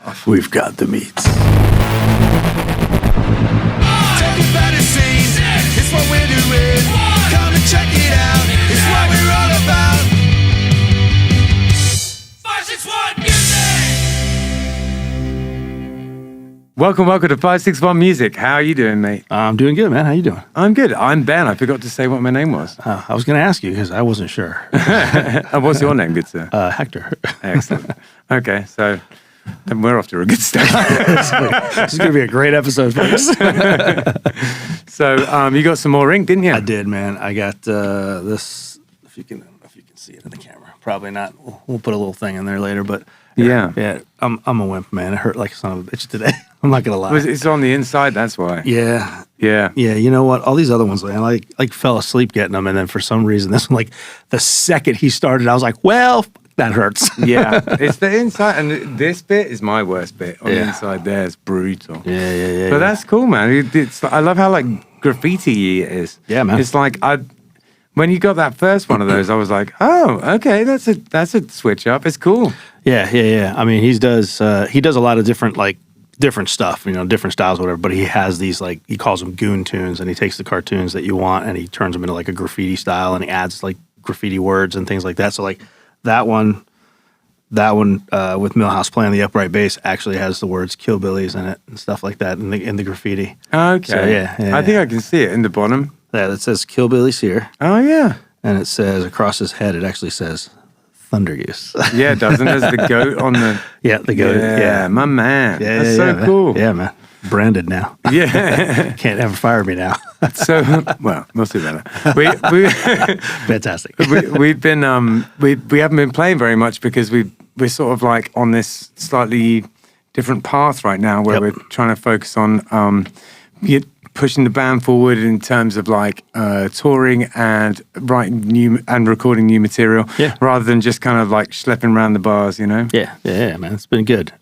off. We've got the meats. It's what we're doing. Come and check it out. It's what we're all about. 561 Music. Welcome to 561 Music. How are you doing, mate? I'm doing good, man. How you doing? I'm good. I'm Ben. I forgot to say what my name was. I was going to ask you because I wasn't sure. And what's your name, good sir? Hector. Excellent. Okay, so then we're off to a good start. This is going to be a great episode, folks. So you got some more ink, didn't you? I did, man. I got this. If you can see it in the camera, probably not. We'll put a little thing in there later, but yeah. I'm a wimp, man. It hurt like a son of a bitch today. I'm not gonna lie. It's on the inside. That's why. Yeah. You know what? All these other ones, man, I like fell asleep getting them, and then for some reason, this one, like the second he started, I was like, well. That hurts. Yeah, it's the inside, and this bit is my worst bit. On the inside there, it's brutal. Yeah. But that's cool, man. I love how like graffiti it is. Yeah, man. It's like when you got that first one of those, I was like, oh, okay, that's a switch up. It's cool. Yeah. I mean, he does a lot of different stuff, different styles, whatever. But he has these he calls them goon tunes, and he takes the cartoons that you want and he turns them into like a graffiti style, and he adds like graffiti words and things like that. So like. That one with Millhouse playing the upright bass actually has the words "Killbillies" in it and stuff like that in the graffiti. Okay. So, yeah. I think I can see it in the bottom. Yeah, it says "Killbillies" here. Oh yeah. And it says across his head, it actually says "Thunder Goose." Yeah, it does. And there's the goat on the. Yeah, the goat. Yeah, my man. Yeah, that's so cool. Yeah, man. Branded now. Yeah. Can't ever fire me now. So, well, we'll see about that. We Fantastic. we've been we haven't been playing very much because we're sort of like on this slightly different path right now where we're trying to focus on pushing the band forward in terms of like touring and writing new and recording new material rather than just kind of like schlepping around the bars, Yeah, man. It's been good.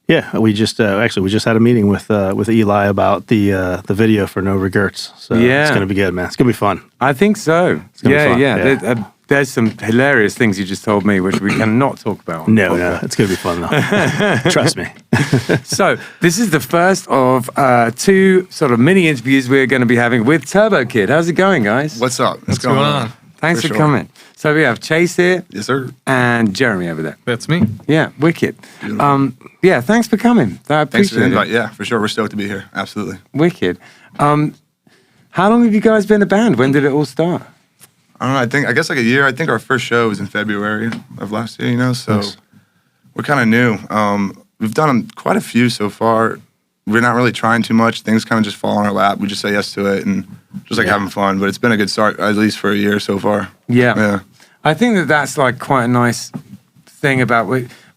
Yeah, we just had a meeting with Eli about the video for No Regrets. So it's gonna be good, man. It's gonna be fun. I think so. It's gonna be fun. There's some hilarious things you just told me, which we cannot talk about. No, it's gonna be fun though. Trust me. So this is the first of two sort of mini interviews we're going to be having with Turbo Kid. How's it going, guys? What's up? What's going on? Thanks for coming. So we have Chase here. Yes, sir. And Jeremy over there. That's me. Yeah, wicked. Thanks for coming. I appreciate it. Invite. Yeah, for sure. We're stoked to be here. Absolutely. Wicked. How long have you guys been a band? When did it all start? I don't know. I guess like a year. I think our first show was in February of last year, so we're kind of new. We've done quite a few so far. We're not really trying too much. Things kind of just fall on our lap. We just say yes to it and just having fun. But it's been a good start, at least for a year so far. Yeah. I think that's like quite a nice thing about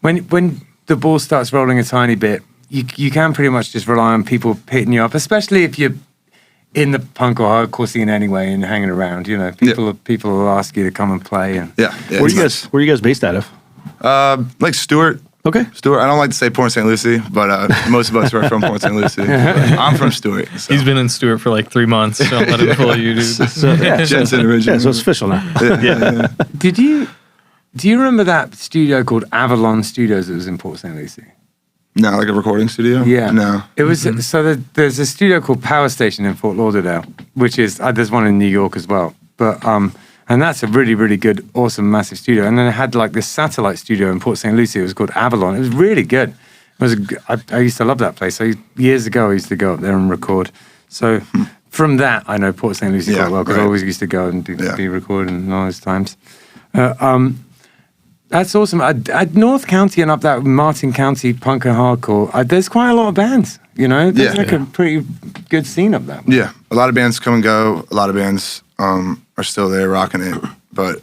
when the ball starts rolling a tiny bit, you can pretty much just rely on people hitting you up, especially if you're in the punk or hardcore scene anyway and hanging around. People will ask you to come and play. And Where are you guys based out of? Like Stewart. Okay. Stewart. I don't like to say Port St. Lucie, but most of us are from Port St. Lucie. I'm from Stewart. So. He's been in Stewart for like 3 months. So let him pull you, dude. Jensen original. Yeah, so it's official now. Do you remember that studio called Avalon Studios that was in Port St. Lucie? No, like a recording studio? Yeah. No. It was, so there's a studio called Power Station in Fort Lauderdale, which is, there's one in New York as well. But, and that's a really, really good, awesome, massive studio. And then it had like this satellite studio in Port St. Lucie. It was called Avalon. It was really good. I used to love that place. Years ago, I used to go up there and record. So from that, I know Port St. Lucie quite well because I always used to go and be recording and all those times. That's awesome. At North County and up that Martin County punk and hardcore, there's quite a lot of bands, There's a pretty good scene up there. Yeah, a lot of bands come and go. A lot of bands are still there rocking it. But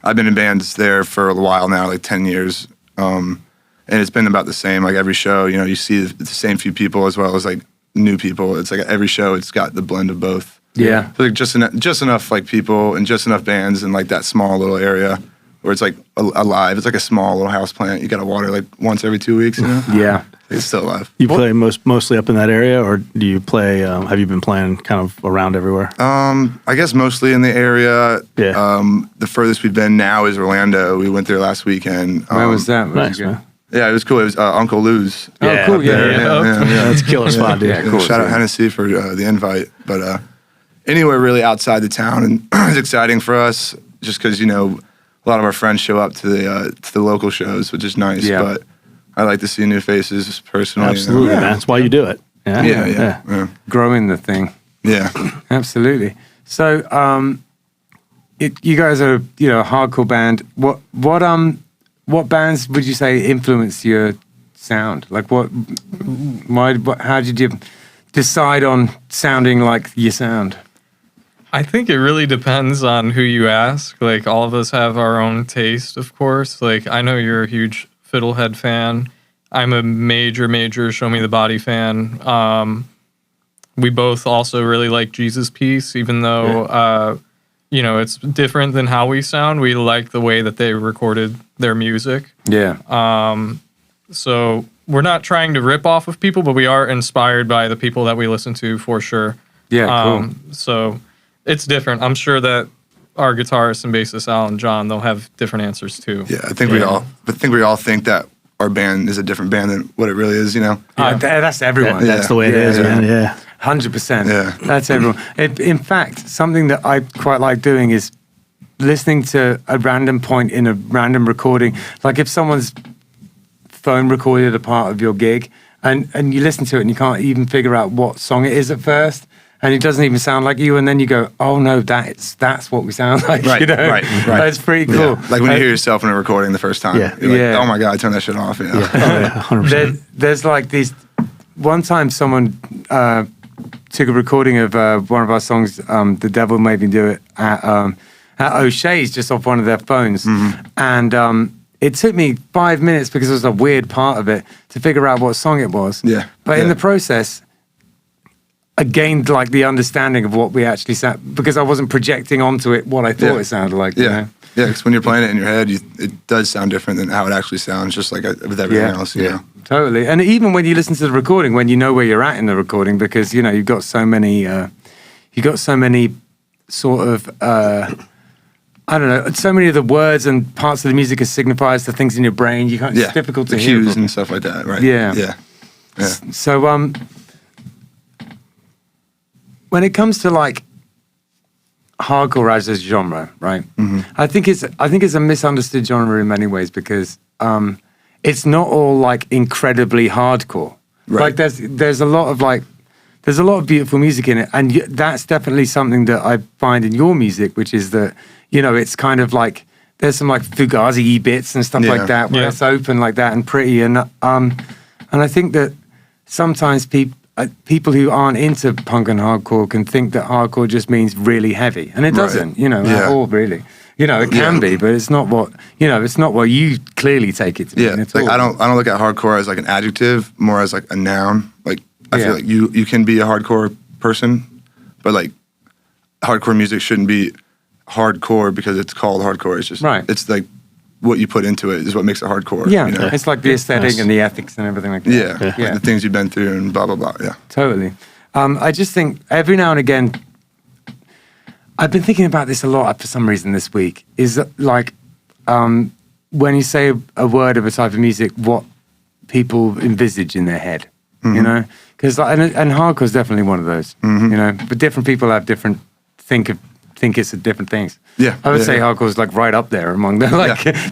I've been in bands there for a while now, like 10 years. And it's been about the same. Like every show, you see the same few people as well as like new people. It's like every show, it's got the blend of both. Yeah. So like just enough like people and just enough bands in like that small little area where it's like alive. It's like a small little house plant. You got to water like once every 2 weeks, Yeah. It's still alive. You play mostly up in that area, or do you play, have you been playing kind of around everywhere? I guess mostly in the area. Yeah. The furthest we've been now is Orlando. We went there last weekend. Where was that? Nice, man. Yeah, it was cool. It was Uncle Lou's. Oh, cool. Yeah. That's a killer spot, dude. Yeah, cool. Shout out Hennessy for the invite. But anywhere really outside the town, and it's exciting for us just because, a lot of our friends show up to the local shows, which is nice. Yeah. But I like to see new faces personally. Absolutely, man. That's why you do it. Yeah. Growing the thing. Yeah. Absolutely. So, you guys are, a hardcore band. What bands would you say influenced your sound? Like, how did you decide on sounding like you sound? I think it really depends on who you ask. Like, all of us have our own taste, of course. Like, I know you're a huge Fiddlehead fan. I'm a major Show Me the Body fan. We both also really like Jesus Piece, even though, it's different than how we sound. We like the way that they recorded their music. Yeah. So we're not trying to rip off of people, but we are inspired by the people that we listen to for sure. Yeah, cool. So it's different. I'm sure that our guitarist and bassist Al and John, they'll have different answers too. Yeah, I think we all think that our band is a different band than what it really is, That's everyone. That's the way it is, man. Yeah. 100%. Yeah. That's everyone. In fact, something that I quite like doing is listening to a random point in a random recording. Like if someone's phone recorded a part of your gig and you listen to it and you can't even figure out what song it is at first, and it doesn't even sound like you, and then you go, oh no, that's what we sound like. Right, right. That's pretty cool. Yeah. Like when you hear yourself in a recording the first time. Yeah. You're like, Yeah. oh my God, turn that shit off. 100%. There's like these. One time, someone took a recording of one of our songs, "The Devil Made Me Do It," at O'Shea's, just off one of their phones, and it took me 5 minutes because it was a weird part of it to figure out what song it was. Yeah. But in the process, I gained like the understanding of what we actually sound, because I wasn't projecting onto it what I thought it sounded like. Yeah, because when you're playing it in your head, it does sound different than how it actually sounds, just like with everything else. Totally. And even when you listen to the recording, when you know where you're at in the recording, because you've got so many sort of I don't know, so many of the words and parts of the music are signifiers to things in your brain. It's difficult to the hear cues and stuff like that, right? Yeah. So when it comes to like hardcore as a genre, right? I think it's a misunderstood genre in many ways, because it's not all like incredibly hardcore. Right. Like there's a lot of beautiful music in it, and that's definitely something that I find in your music, which is that it's kind of like there's some like Fugazi bits and stuff like that, where it's open like that and pretty, and I think that sometimes people who aren't into punk and hardcore can think that hardcore just means really heavy, and it doesn't, at all really. It can be, but it's not what it's not what you clearly take it to mean at all. Like I don't look at hardcore as like an adjective, more as like a noun. Like I feel like you can be a hardcore person, but like hardcore music shouldn't be hardcore because it's called hardcore. It's just it's like what you put into it is what makes it hardcore. Yeah, it's like the aesthetic and the ethics and everything like that. Yeah, like the things you've been through and blah blah blah. Yeah, totally. I just think every now and again, I've been thinking about this a lot for some reason this week. Is like when you say a word of a type of music, what people envisage in their head, because and hardcore is definitely one of those, But different people have different think it's different things. Yeah, I would say hardcore is like right up there among the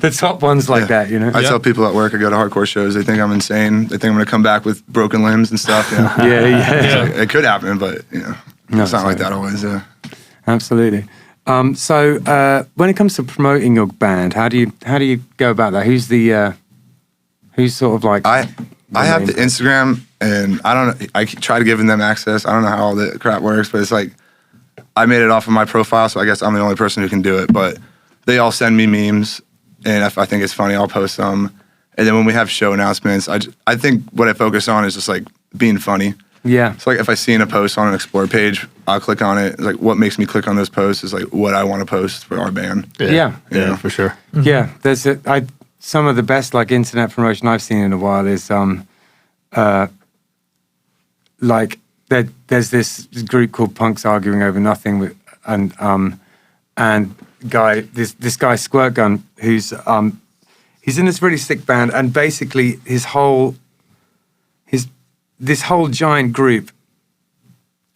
the top ones like that. I tell people at work I go to hardcore shows. They think I'm insane. They think I'm going to come back with broken limbs and stuff. Yeah. It could happen, but it's not like that always. Absolutely. So when it comes to promoting your band, how do you go about that? Who's sort of like I have the Instagram, and I don't know. I try to give them access. I don't know how all the crap works, but it's like I made it off of my profile, so I guess I'm the only person who can do it. But they all send me memes, and if I think it's funny, I'll post them. And then when we have show announcements, I think what I focus on is just like being funny. Yeah. So like if I see in a post on an Explore page, I'll click on it. It's like what makes me click on those posts is like what I want to post for our band. Yeah, for sure. Yeah, there's some of the best like internet promotion I've seen in a while is like there's this group called Punks Arguing Over Nothing and guy this guy Squirt Gun who's he's in this really sick band, and basically this whole giant group,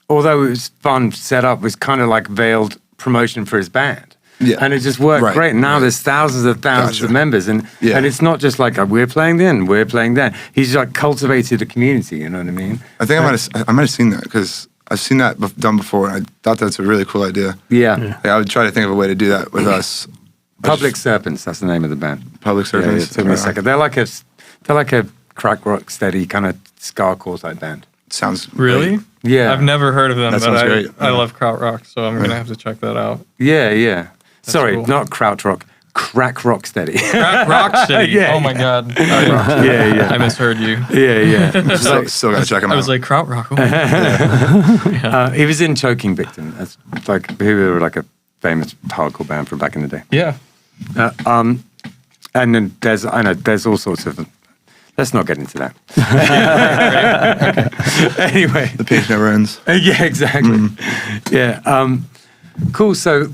although it was fun set up, was kind of like veiled promotion for his band. Yeah. And it just worked Right, great. And now right. there's thousands Gotcha. of members. And it's not just like we're playing then, we're playing then. He's like cultivated a community, you know what I mean? I think I might have seen that because I've seen that done before, and I thought that's a really cool idea. Yeah. Like, I would try to think of a way to do that with us. Public Serpents, that's the name of the band. Public Yeah, Servants. it took me a second. They're like a crack rock steady kind of ska-core type band. Sounds Really? great. Yeah. I've never heard of them, That but sounds great. I love krautrock, so I'm gonna have to check that out. Yeah. Sorry, cool. not krautrock, crack rock steady. Rocksteady. Yeah, Oh my god. yeah. I misheard you. Yeah. Still gotta check them out. I was like krautrock. Oh. He was in Choking Victim. That's like who were like a famous hardcore band from back in the day. Yeah. And then there's all sorts of. Let's not get into that. Anyway, the page never ends. yeah, exactly. Yeah. Cool. So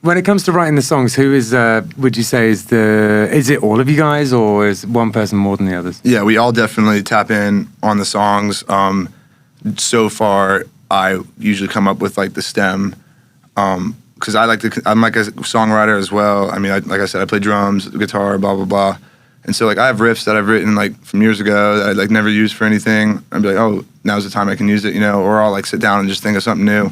when it comes to writing the songs, who is? Would you say is it all of you guys, or is one person more than the others? Yeah, we all definitely tap in on the songs. So far, I usually come up with like the stem, because I'm like a songwriter as well. I mean, like I said, I play drums, guitar, blah blah blah, and so like I have riffs that I've written like from years ago that I like never used for anything. I'd be like, oh, now's the time I can use it, or I'll like sit down and just think of something new.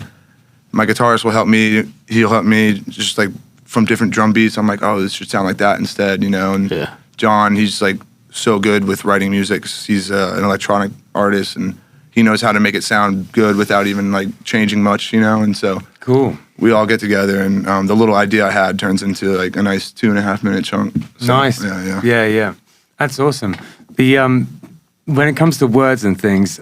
My guitarist will help me. He'll help me just like from different drum beats. I'm like, oh, this should sound like that instead, And John, he's like so good with writing music. 'Cause he's an electronic artist, and he knows how to make it sound good without even like changing much, And so Cool. we all get together, and the little idea I had turns into like a nice 2.5 minute chunk. So, Nice. Yeah. Yeah. That's awesome. The when it comes to words and things,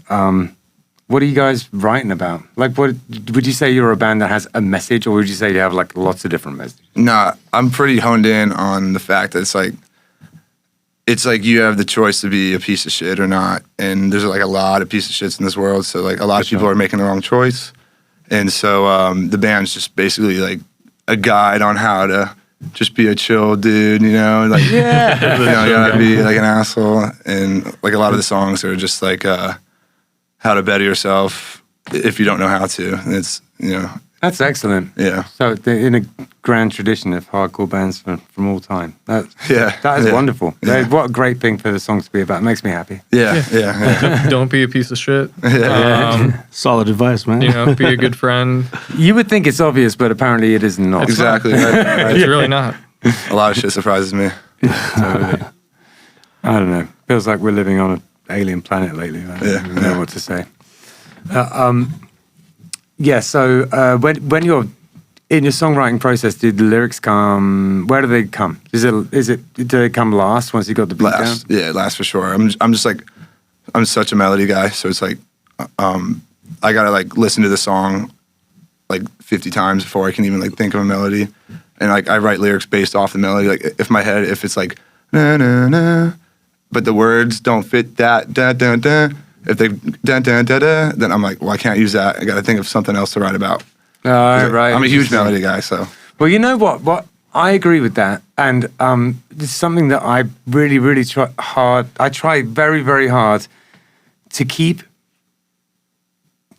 what are you guys writing about? Like, what would you say you're a band that has a message, or would you say you have like lots of different messages? Nah, I'm pretty honed in on the fact that it's like you have the choice to be a piece of shit or not, and there's like a lot of piece of shits in this world. So like a lot of people are making the wrong choice, and so the band's just basically like a guide on how to just be a chill dude, Like you gotta be like an asshole, and like a lot of the songs are just like how to better yourself if you don't know how to. And it's That's excellent. Yeah. So in a grand tradition of hardcore bands from all time. That is wonderful. Yeah. What a great thing for the songs to be about. It makes me happy. Yeah. Don't be a piece of shit. Solid advice, man. Be a good friend. You would think it's obvious, but apparently it is not. Exactly. Right. It's really not. A lot of shit surprises me. Totally. I don't know. Feels like we're living on an alien planet lately. I don't even know what to say. So when you're in your songwriting process, did the lyrics come? Where do they come? Do they come last once you got the beat down? Last for sure. I'm such a melody guy, so it's like I gotta like listen to the song like 50 times before I can even like think of a melody, and like I write lyrics based off the melody. Like if it's like na na na, but the words don't fit that da da da. If they da da da da, then I'm like, well, I can't use that. I got to think of something else to write about. Right. I'm a huge melody guy, so. Well, you know what? I agree with that, and it's something that I really, really try hard. I try very, very hard to keep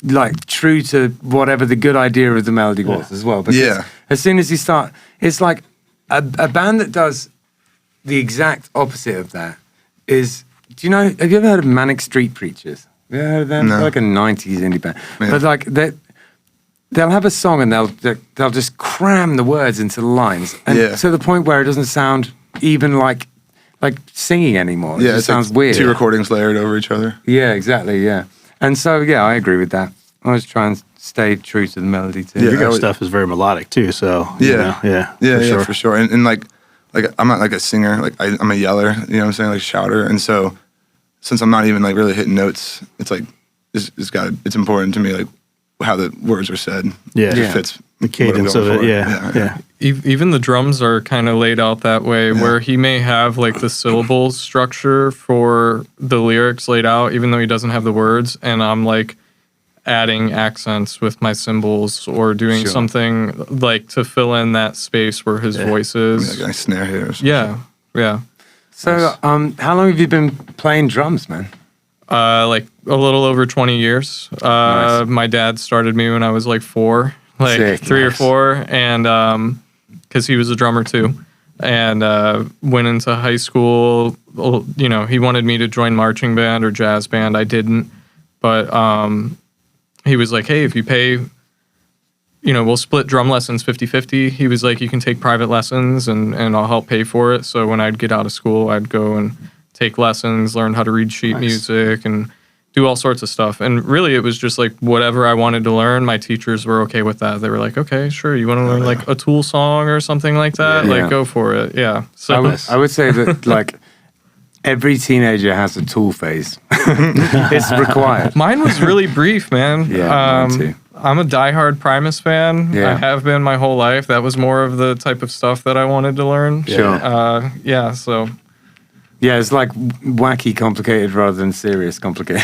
like true to whatever the good idea of the melody was as well. Because as soon as you start, it's like a band that does the exact opposite of that is. Have you ever heard of Manic Street Preachers? Have you ever heard of them? No. They're like a 90s indie band. Yeah. But like they'll have a song and they'll just cram the words into the lines. And to the point where it doesn't sound even like singing anymore. It just sounds like weird. 2 recordings layered over each other. Yeah, exactly, yeah. And so, I agree with that. I always try and stay true to the melody too. Your stuff is very melodic too, so for sure. And like I'm not like a singer, like I'm a yeller, you know what I'm saying, like a shouter. And so since I'm not even like really hitting notes, it's like it's important to me like how the words are said. It fits the cadence of it. Yeah. Even the drums are kind of laid out that way, where he may have like the syllables structure for the lyrics laid out, even though he doesn't have the words, and I'm like adding accents with my cymbals or doing something like to fill in that space where his voice is. Like a snare here or something. Yeah. So, how long have you been playing drums, man? Like a little over 20 years. Nice. My dad started me when I was like 4, like Sick, 3 or nice. 4, and because he was a drummer too, and went into high school. You know, he wanted me to join marching band or jazz band. I didn't, but he was like, "Hey, if you pay, you know, we'll split drum lessons 50-50." He was like, "You can take private lessons, and I'll help pay for it." So when I'd get out of school, I'd go and take lessons, learn how to read sheet music, and do all sorts of stuff. And really, it was just like whatever I wanted to learn. My teachers were okay with that. They were like, "Okay, sure, you want to learn like a Tool song or something like that? Yeah. Like, go for it." Yeah. So I would say that like every teenager has a Tool phase. It's required. mine was really brief, man. Yeah, mine too. I'm a diehard Primus fan. Yeah. I have been my whole life. That was more of the type of stuff that I wanted to learn. Sure. So Yeah, it's like wacky complicated rather than serious complicated.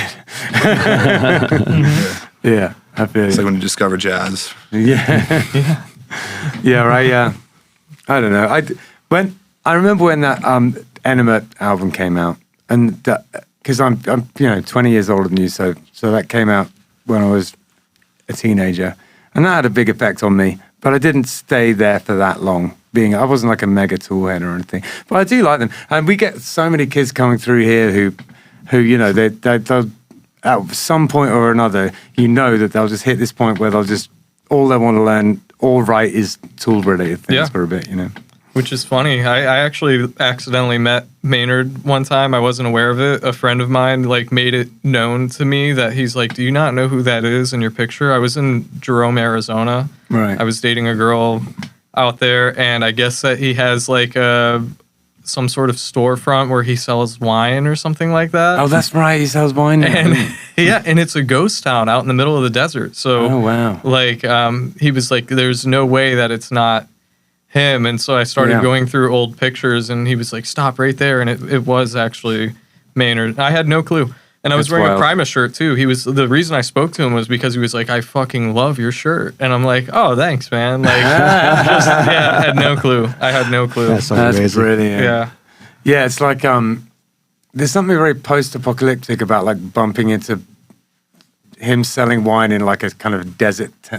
Yeah, I feel It's it. like when you discover jazz. Yeah. Yeah, right, yeah. I don't know. I remember when that INLET album came out, and because I'm 20 years older than you, so that came out when I was a teenager, and that had a big effect on me. But I didn't stay there for that long. I wasn't like a mega Tool head or anything, but I do like them. And we get so many kids coming through here who they'll at some point or another, that they'll just hit this point where all they want to learn, all right, is Tool related things for a bit, which is funny. I actually accidentally met Maynard one time. I wasn't aware of it. A friend of mine like made it known to me that he's like, "Do you not know who that is in your picture?" I was in Jerome, Arizona. Right. I was dating a girl out there, and I guess that he has like some sort of storefront where he sells wine or something like that. Oh, that's right. He sells wine now. And yeah, and it's a ghost town out in the middle of the desert. So, Oh, wow. like, he was like, "There's no way that it's not him." And so I started going through old pictures, and he was like, "Stop right there," and it was actually Maynard. I had no clue. And I was That's wearing wild. a Primus shirt too. The reason I spoke to him was because he was like, "I fucking love your shirt," and I'm like, "Oh, thanks, man." Like, I had no clue. I had no clue. That's so That's amazing. brilliant. Yeah. Yeah, it's like there's something very post-apocalyptic about like bumping into him selling wine in like a kind of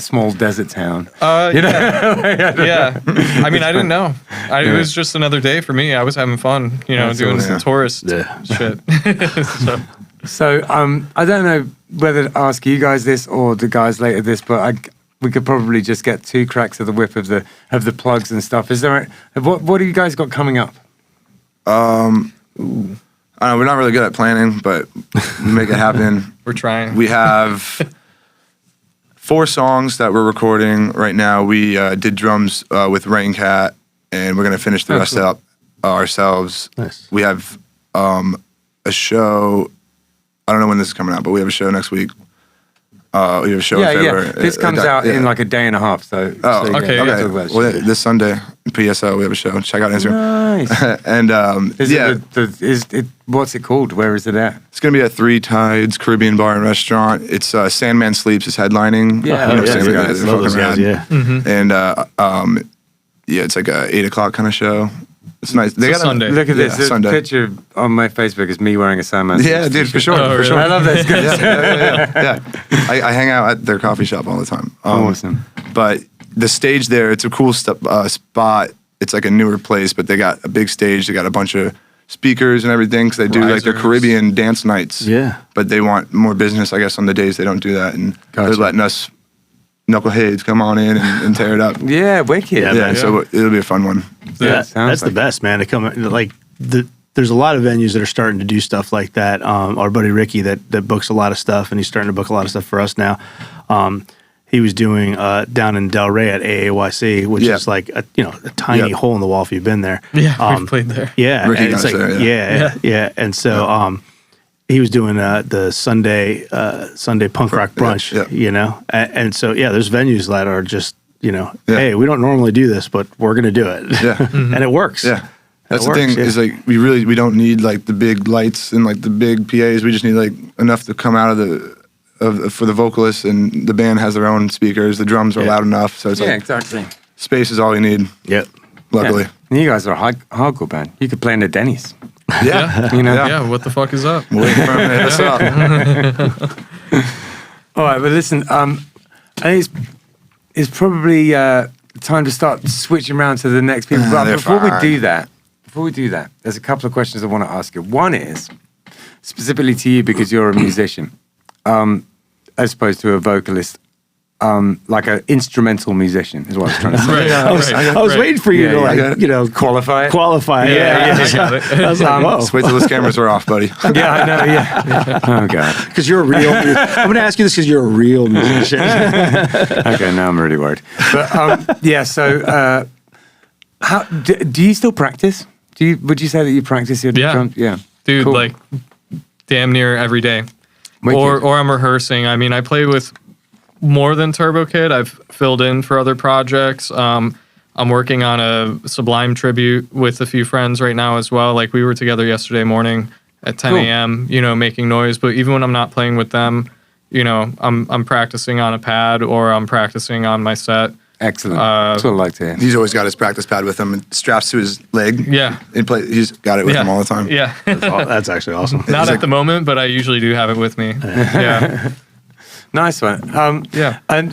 small desert town. Yeah. I mean, I didn't know. It was just another day for me. I was having fun, That's doing awesome. some tourist Yeah. shit. So I don't know whether to ask you guys this or the guys later this, but we could probably just get 2 cracks of the whip of the plugs and stuff. Is there what do you guys got coming up? I don't know, we're not really good at planning, but we make it happen. We're trying. We have 4 songs that we're recording right now. We did drums with Raincat, and we're going to finish the rest cool. up ourselves. Nice. We have a show. I don't know when this is coming out, but we have a show next week. We have a show in February. Yeah. This comes out in like a day and a half. So, Oh, so, okay, we'll yeah. talk about it. Well, this Sunday, PSO, we have a show. Check out Instagram. Nice. And Is it what's it called? Where is it at? it's going to be at 3 Tides Caribbean Bar and Restaurant. It's Sandman Sleeps is headlining. Yeah, You know, yeah, Sandman yeah, is Love those fucking guys, rad. yeah. And it's like a 8 o'clock kind of show. It's nice. They It's a got Sunday. Look at this. Yeah, There's Sunday. a picture on my Facebook is me wearing a Sandman. Yeah, dude, for sure. Oh, for really? sure. I love this. Yeah. I hang out at their coffee shop all the time. Awesome. But the stage there, it's a cool spot. It's like a newer place, but they got a big stage. They got a bunch of speakers and everything because they do like their Risers. Caribbean dance nights. Yeah. But they want more business, I guess, on the days they don't do that. And Gotcha. they're letting us knuckleheads come on in and tear it up. Yeah, wicked. Yeah, Yeah, man. so it'll be a fun one. Yeah, sounds that's the like best, man. To come like there's a lot of venues that are starting to do stuff like that. Our buddy Ricky that books a lot of stuff, and he's starting to book a lot of stuff for us now. He was doing down in Delray at AAYC, which Yeah. is like a tiny Yeah. hole in the wall if you've been there. Yeah, we've played there. Yeah, Ricky and it's got us like there, yeah. And so he was doing the Sunday punk rock brunch, yeah. and so there's venues that are just Yeah. hey, we don't normally do this, but we're gonna do it, Yeah. and it works. Yeah. That's It the works, thing yeah. is like we don't need like the big lights and like the big PAs. We just need like enough to come out of for the vocalists, and the band has their own speakers. The drums are Yeah. loud enough, so it's Yeah, like exactly. space is all you need. Yep. Luckily, Yeah. And you guys are a hardcore band. You could play in the Denny's. Yeah. You know? Yeah, what the fuck is up? Waiting for him to hit us up. All right, but listen, I think it's probably time to start switching around to the next people. But They're before we fine. do that, there's a couple of questions I want to ask you. One is specifically to you because you're a musician, as opposed to a vocalist. Like an instrumental musician is what I was trying to say. Right, I was waiting for you Yeah, to yeah. like, you know, Qualify it? qualify. Yeah. I got it. I was like, whoa. Just wait till those cameras are off, buddy. Yeah, I know, yeah. Oh, God. Because you're a real. I'm going to ask you this because you're a real musician. Okay, now I'm really worried. But yeah, so how do you still practice? Would you say that you practice your Yeah. drums? Yeah. Dude, Cool. like damn near every day. Wicked. Or I'm rehearsing. I mean, I play with more than Turbo Kid. I've filled in for other projects. I'm working on a Sublime tribute with a few friends right now as well. Like we were together yesterday morning at 10 Cool. a.m., you know, making noise. But even when I'm not playing with them, you know, I'm practicing on a pad or I'm practicing on my set. Excellent. That's what I like to hear. He's always got his practice pad with him and straps to his leg. Yeah. He's got it with him all the time. Yeah. That's actually awesome. Not He's at like- the moment, but I usually do have it with me. Yeah. Nice one. Yeah. And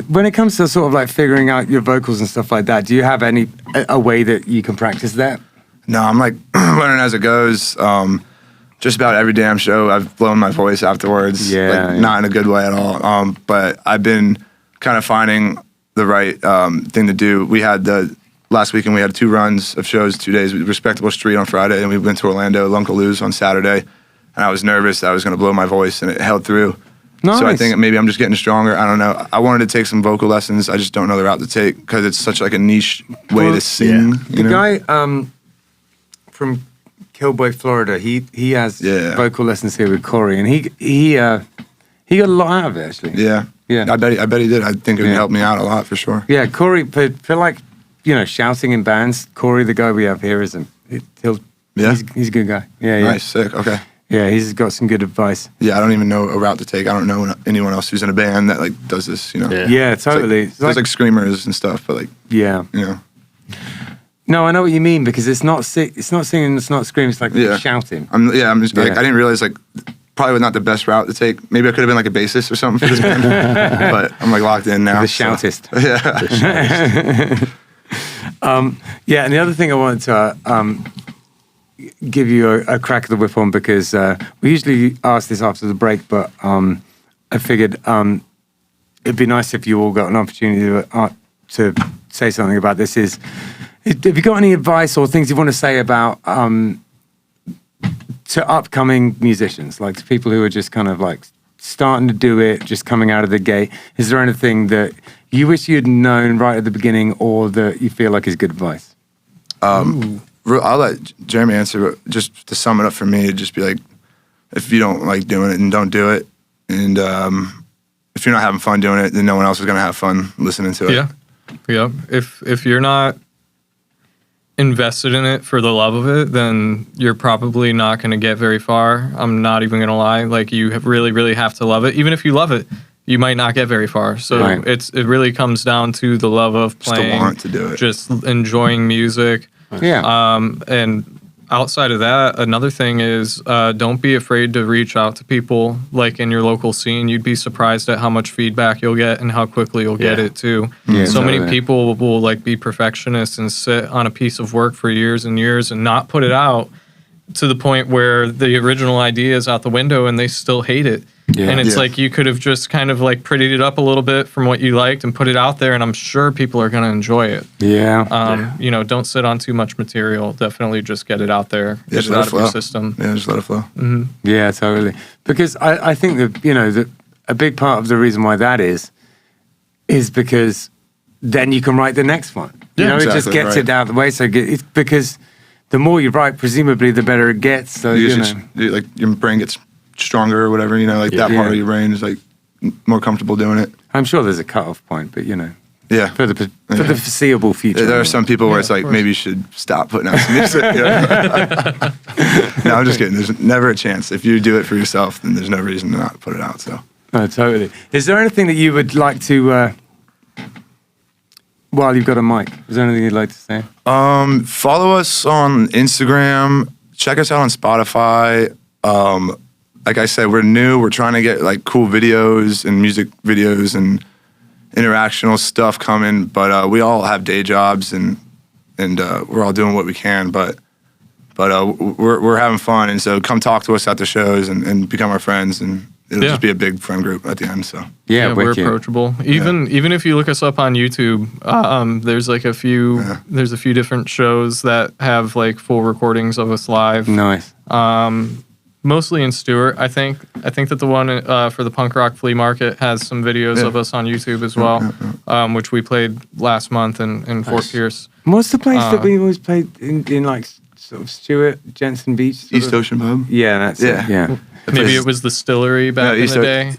when it comes to sort of like figuring out your vocals and stuff like that, do you have a way that you can practice that? No, I'm like learning as it goes. Just about every damn show, I've blown my voice afterwards. Yeah, like, yeah. Not in a good way at all. But I've been kind of finding the right thing to do. Last weekend we had 2 runs of shows, 2 days. Respectable Street on Friday, and we went to Orlando, Lunkaloo's on Saturday. And I was nervous that I was going to blow my voice, and it held through. Nice. So I think maybe I'm just getting stronger. I don't know. I wanted to take some vocal lessons. I just don't know the route to take because it's such like a niche way to sing. The guy from Killboy, Florida, he has vocal lessons here with Corey, and he got a lot out of it actually. Yeah. Yeah. I bet he did. I think it would help me out a lot for sure. Yeah, Corey, for like, you know, shouting in bands, Corey, the guy we have here, he's a good guy. Yeah, yeah. Nice, sick. Okay. Yeah, he's got some good advice. Yeah, I don't even know a route to take. I don't know anyone else who's in a band that like does this. You know. Yeah. Yeah, It's like- totally. there's like screamers and stuff, but like yeah. you know. No, I know what you mean because it's not singing, it's not screaming, it's like shouting. I'm just like Yeah. I didn't realize like probably not the best route to take. Maybe I could have been like a bassist or something for this band, but I'm like locked in now. The so- shoutist. Yeah. Yeah, and the other thing I wanted to give you a crack of the whip on because we usually ask this after the break, but I figured it'd be nice if you all got an opportunity to say something about this. Have you got any advice or things you want to say about to upcoming musicians, like to people who are just kind of like starting to do it, just coming out of the gate? Is there anything that you wish you'd known right at the beginning or that you feel like is good advice? I'll let Jeremy answer, but just to sum it up for me, it'd just be like, if you don't like doing it, then don't do it. And if you're not having fun doing it, then no one else is going to have fun listening to it. Yeah. Yeah. If you're not invested in it for the love of it, then you're probably not going to get very far. I'm not even going to lie. Like you really have to love it. Even if you love it, you might not get very far. So Right. it really comes down to the love of Just the playing, want to do it. just enjoying music. Yeah. And outside of that, another thing is don't be afraid to reach out to people like in your local scene. You'd be surprised at how much feedback you'll get and how quickly you'll get it too. Yeah, So many totally. people will like be perfectionists and sit on a piece of work for years and years and not put it out to the point where the original idea is out the window and they still hate it. Yeah. And it's Yeah. like you could have just kind of like prettied it up a little bit from what you liked and put it out there, and I'm sure people are going to enjoy it. Yeah. You know, don't sit on too much material. Definitely just get it out there. Yeah, Get just it let out it of your flow. system. Yeah, just let it flow. Yeah, totally. Because I think that, you know, that a big part of the reason why that is because then you can write the next one. You Yeah, know, it just exactly, gets right. it out of the way. So it's because the more you write, presumably the better it gets. So, Like your brain gets stronger or whatever, you know, like that Yeah. part of your brain is like more comfortable doing it. I'm sure there's a cutoff point, but, you know, Yeah. for the foreseeable future. There are some people where Yeah, it's of like, course. maybe you should stop putting out some music. You know? No, I'm just kidding. There's never a chance. If you do it for yourself, then there's no reason to not put it out. So, No, totally. Is there anything that you would like to, while you've got a mic, is there anything you'd like to say? follow us on Instagram check us out on Spotify. Like I said, we're new. We're trying to get like cool videos and music videos and interactional stuff coming. But we all have day jobs and we're all doing what we can. But we're having fun, and so come talk to us at the shows and become our friends, and it'll just be a big friend group at the end. So Yeah, we're wicked. approachable. Even if you look us up on YouTube, there's like a few different shows that have like full recordings of us live. Nice. Mostly in Stewart, I think. I think that the one for the punk rock flea market has some videos of us on YouTube as well, which we played last month in Fort Pierce. What's the place that we always played in like sort of Stewart, Jensen Beach? sort East of? Ocean Pub. Yeah, that's it. Yeah. Maybe it was the Distillery back in East the day.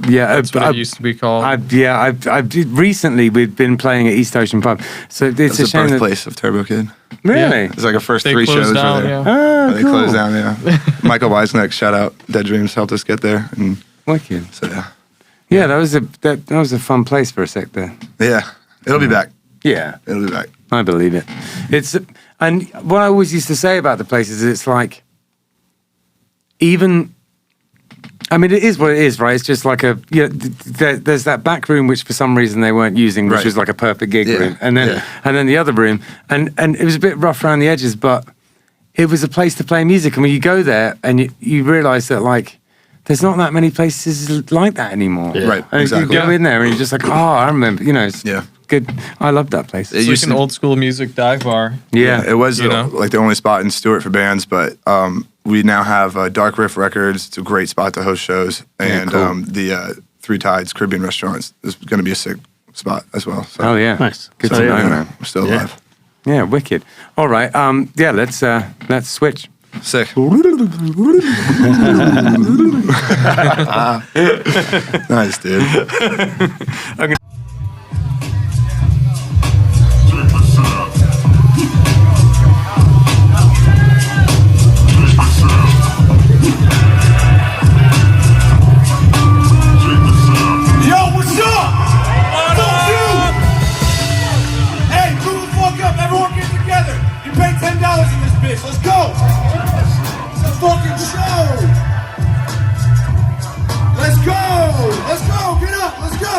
Yeah, That's what it used to be called. Recently we've been playing at East Ocean Pub, so it's That's a the shame that, birthplace of Turbo Kid. really. It's like our first They 3 closed shows down, were there. Ah, They cool. closed down, yeah. Michael Weisneck, shout out. Dead Dreams helped us get there, and Wicked. so yeah, Yeah, that was a fun place for a sec there. yeah, it'll be back. Yeah, It'll be back. I believe it. And what I always used to say about the place is it's like, even, I mean, it is what it is, right? It's just like there's that back room which for some reason they weren't using, which Right. was like a perfect gig Yeah, room, and then the other room, and it was a bit rough around the edges, but it was a place to play music. And when you go there and you realize that like there's not that many places like that anymore. Yeah. Right, And exactly. you go in there and you're just like, oh, I remember, it's good. I love that place. It It's used like an to- old school music dive bar. Yeah. It was You know? like the only spot in Stewart for bands, but we now have Dark Riff Records. It's a great spot to host shows, and cool. the Three Tides Caribbean Restaurants is going to be a sick spot as well. So, Oh yeah. Nice. Good So, to know, yeah. man. we're still Yeah. alive. Yeah, wicked. All right. Yeah, let's switch. Sick. Nice, dude. Yo, what's up? Fuck you! Hey, move the fuck up. Everyone get together. You pay $10 in this bitch. Let's go. It's a fucking show. Let's go. Let's go. Get up. Let's go.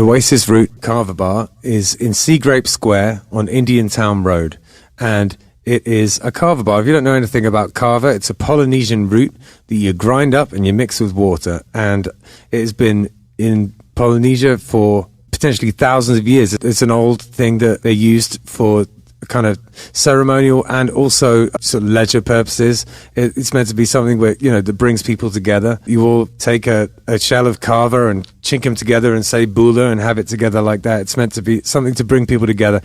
Oasis Root Kava Bar is in Sea Grape Square on Indiantown Road. And it is a kava bar. If you don't know anything about kava, it's a Polynesian root that you grind up and you mix with water. And it has been in Polynesia for potentially thousands of years. It's an old thing that they used for kind of ceremonial and also sort of leisure purposes. It's meant to be something where, that brings people together. You all take a shell of kava and chink them together and say bula and have it together like that. It's meant to be something to bring people together.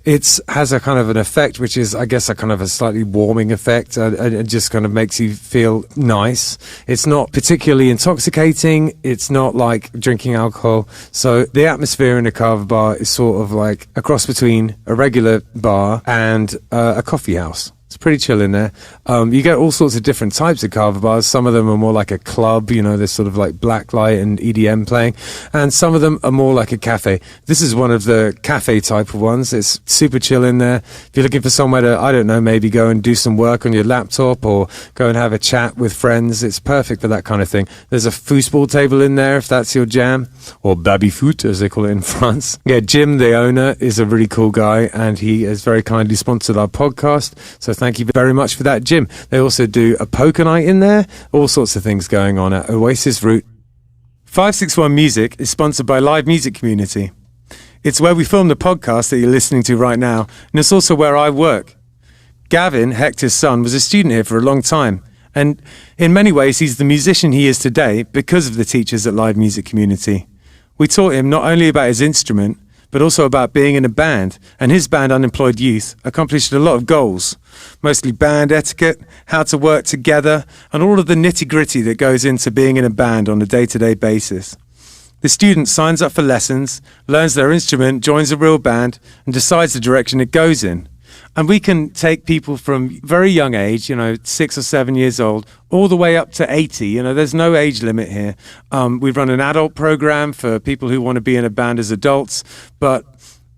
It has a kind of an effect, which is, I guess, a kind of a slightly warming effect. It just kind of makes you feel nice. It's not particularly intoxicating. It's not like drinking alcohol. So the atmosphere in a kava bar is sort of like a cross between a regular bar and a coffee house. It's pretty chill in there. You get all sorts of different types of kava bars. Some of them are more like a club, there's sort of like black light and EDM playing. And some of them are more like a cafe. This is one of the cafe type of ones. It's super chill in there. If you're looking for somewhere to, I don't know, maybe go and do some work on your laptop or go and have a chat with friends, it's perfect for that kind of thing. There's a foosball table in there if that's your jam, or baby-foot as they call it in France. Yeah, Jim, the owner, is a really cool guy and he has very kindly sponsored our podcast. So thank you very much for that, Jim. They also do a poker night in there. All sorts of things going on at Oasis Root. 561 Music is sponsored by Live Music Community. It's where we film the podcast that you're listening to right now, and it's also where I work. Gavin, Hector's son, was a student here for a long time, and in many ways he's the musician he is today because of the teachers at Live Music Community. We taught him not only about his instrument, but also about being in a band, and his band, Unemployed Youth, accomplished a lot of goals, mostly band etiquette, how to work together, and all of the nitty-gritty that goes into being in a band on a day-to-day basis. The student signs up for lessons, learns their instrument, joins a real band, and decides the direction it goes in. And we can take people from very young age, 6 or 7 years old, all the way up to 80. There's no age limit here. We run an adult program for people who want to be in a band as adults, but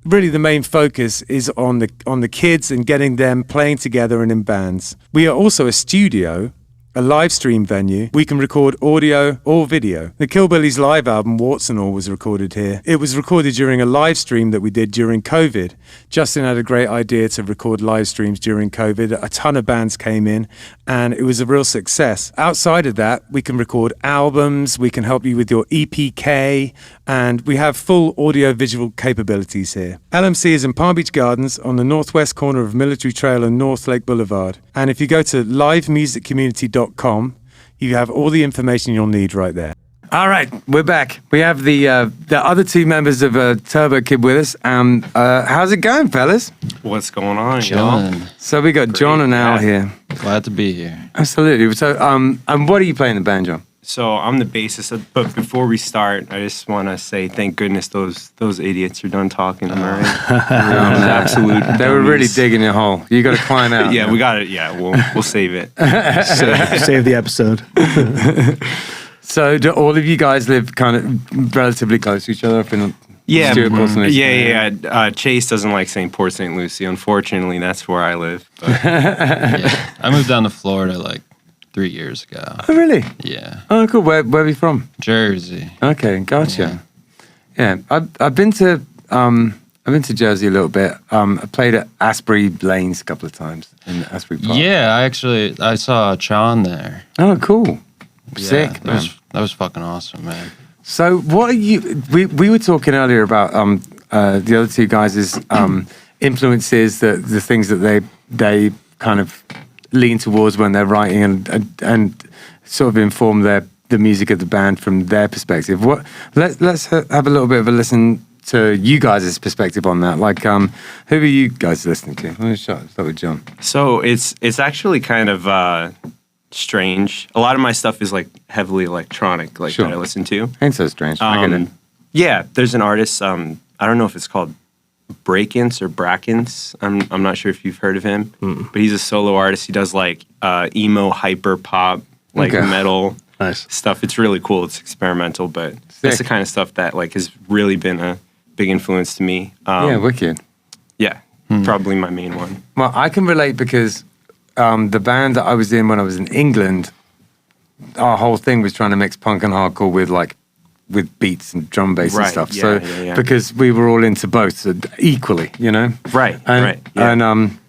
really the main focus is on the kids and getting them playing together and in bands. We are also a studio, a live stream venue. We can record audio or video. The Killbillies live album, Warts and All, was recorded here. It was recorded during a live stream that we did during COVID. Justin had a great idea to record live streams during COVID. A ton of bands came in, and it was a real success. Outside of that, we can record albums, we can help you with your EPK, and we have full audio-visual capabilities here. LMC is in Palm Beach Gardens on the northwest corner of Military Trail and North Lake Boulevard. And if you go to livemusiccommunity.com, you have all the information you'll need right there. All right, we're back. We have the other two members of Turbo Kid with us. How's it going, fellas? What's going on, Chilling. y'all? So we got John and Al here. Glad to be here. Absolutely. So, and what are you playing in the band, John? So I'm the bassist, but before we start, I just want to say thank goodness those idiots are done talking. Am I right? Absolute. They were really dummies. digging your hole. You got to climb out. Yeah, we got it. Yeah, we'll save it. Save the episode. So do all of you guys live kind of relatively close to each other up in Yeah, Stuart, Port St. Lucie? yeah. Chase doesn't like saying Port St. Lucie. Unfortunately, that's where I live. But Yeah. I moved down to Florida like 3 years ago. Oh, really? Yeah. Oh, cool. Where are you from? Jersey. Okay, gotcha. Yeah, I've been to Jersey a little bit. I played at Asbury Lanes a couple of times in Asbury Park. Yeah, I saw Sean there. Oh, cool. Sick, Yeah, man. that was fucking awesome, man. So what are you? We were talking earlier about the other two guys' influences, the things that they kind of lean towards when they're writing and sort of inform the music of the band from their perspective. Let's have a little bit of a listen to you guys' perspective on that. Like, who are you guys listening to? Let me start with John. so it's actually kind of strange. A lot of my stuff is like heavily electronic, like Sure. that I listen to. Ain't so strange. I get it. Yeah, there's an artist. I don't know if it's called Breakins or Brackins. I'm not sure if you've heard of him, but he's a solo artist. He does like emo, hyper pop, like Okay. metal Nice. stuff. It's really cool. It's experimental, but that's the kind of stuff that like has really been a big influence to me. Yeah, wicked. Yeah, probably my main one. Well, I can relate because the band that I was in when I was in England, our whole thing was trying to mix punk and hardcore with like with beats and drum bass and Right, stuff. yeah, So yeah. because we were all into both so equally, you know. Right, And, right. Yeah. And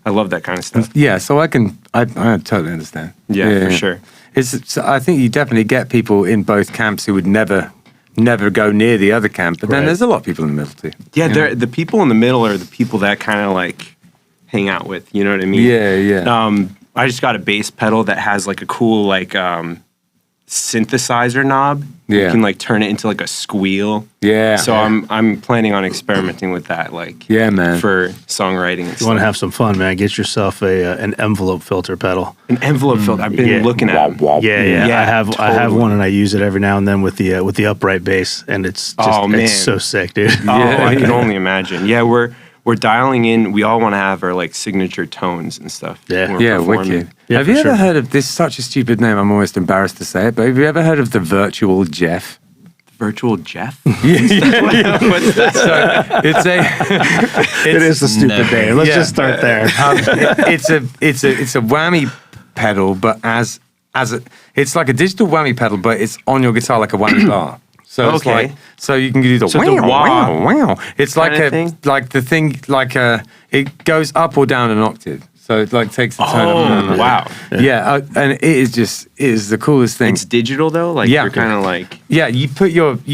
I love that kind of stuff. yeah, so I totally understand. Yeah, for sure. I think you definitely get people in both camps who would never go near the other camp, but then Right. there's a lot of people in the middle too. Yeah, you know? the people in the middle are the people that kind of like hang out with. You know what I mean? Yeah. I just got a bass pedal that has like a cool like synthesizer knob. Yeah. You can like turn it into like a squeal. Yeah. So I'm planning on experimenting with that, like Yeah, man. for songwriting. And You want stuff. to have some fun, man? Get yourself an envelope filter pedal. An envelope filter. I've been Yeah. looking at. 'em. Yeah. Yeah, I have totally. one, and I use it every now and then with the upright bass, and it's just Oh, man. it's so sick, dude. Oh, Yeah. I can only imagine. Yeah, we're dialing in. We all want to have our like signature tones and stuff. Yeah. when we're Yeah, performing. wicked. Yeah, have for you ever sure. heard of this? Such a stupid name. I'm almost embarrassed to say it, but have you ever heard of the Virtual Jeff? Virtual Jeff. What's that? So it's It is a stupid Never. name. Let's Yeah. just start there. it's a whammy pedal, but it's like a digital whammy pedal, but it's on your guitar like a whammy bar. So it's Okay. like you can do the So it's a wow, wah wow. It's like kinda a thing? like the thing like it goes up or down an octave. So it like takes the tone up. Oh, wow. Yeah, and it is the coolest thing. It's digital though. Like Yeah. you're kind of like. Yeah, you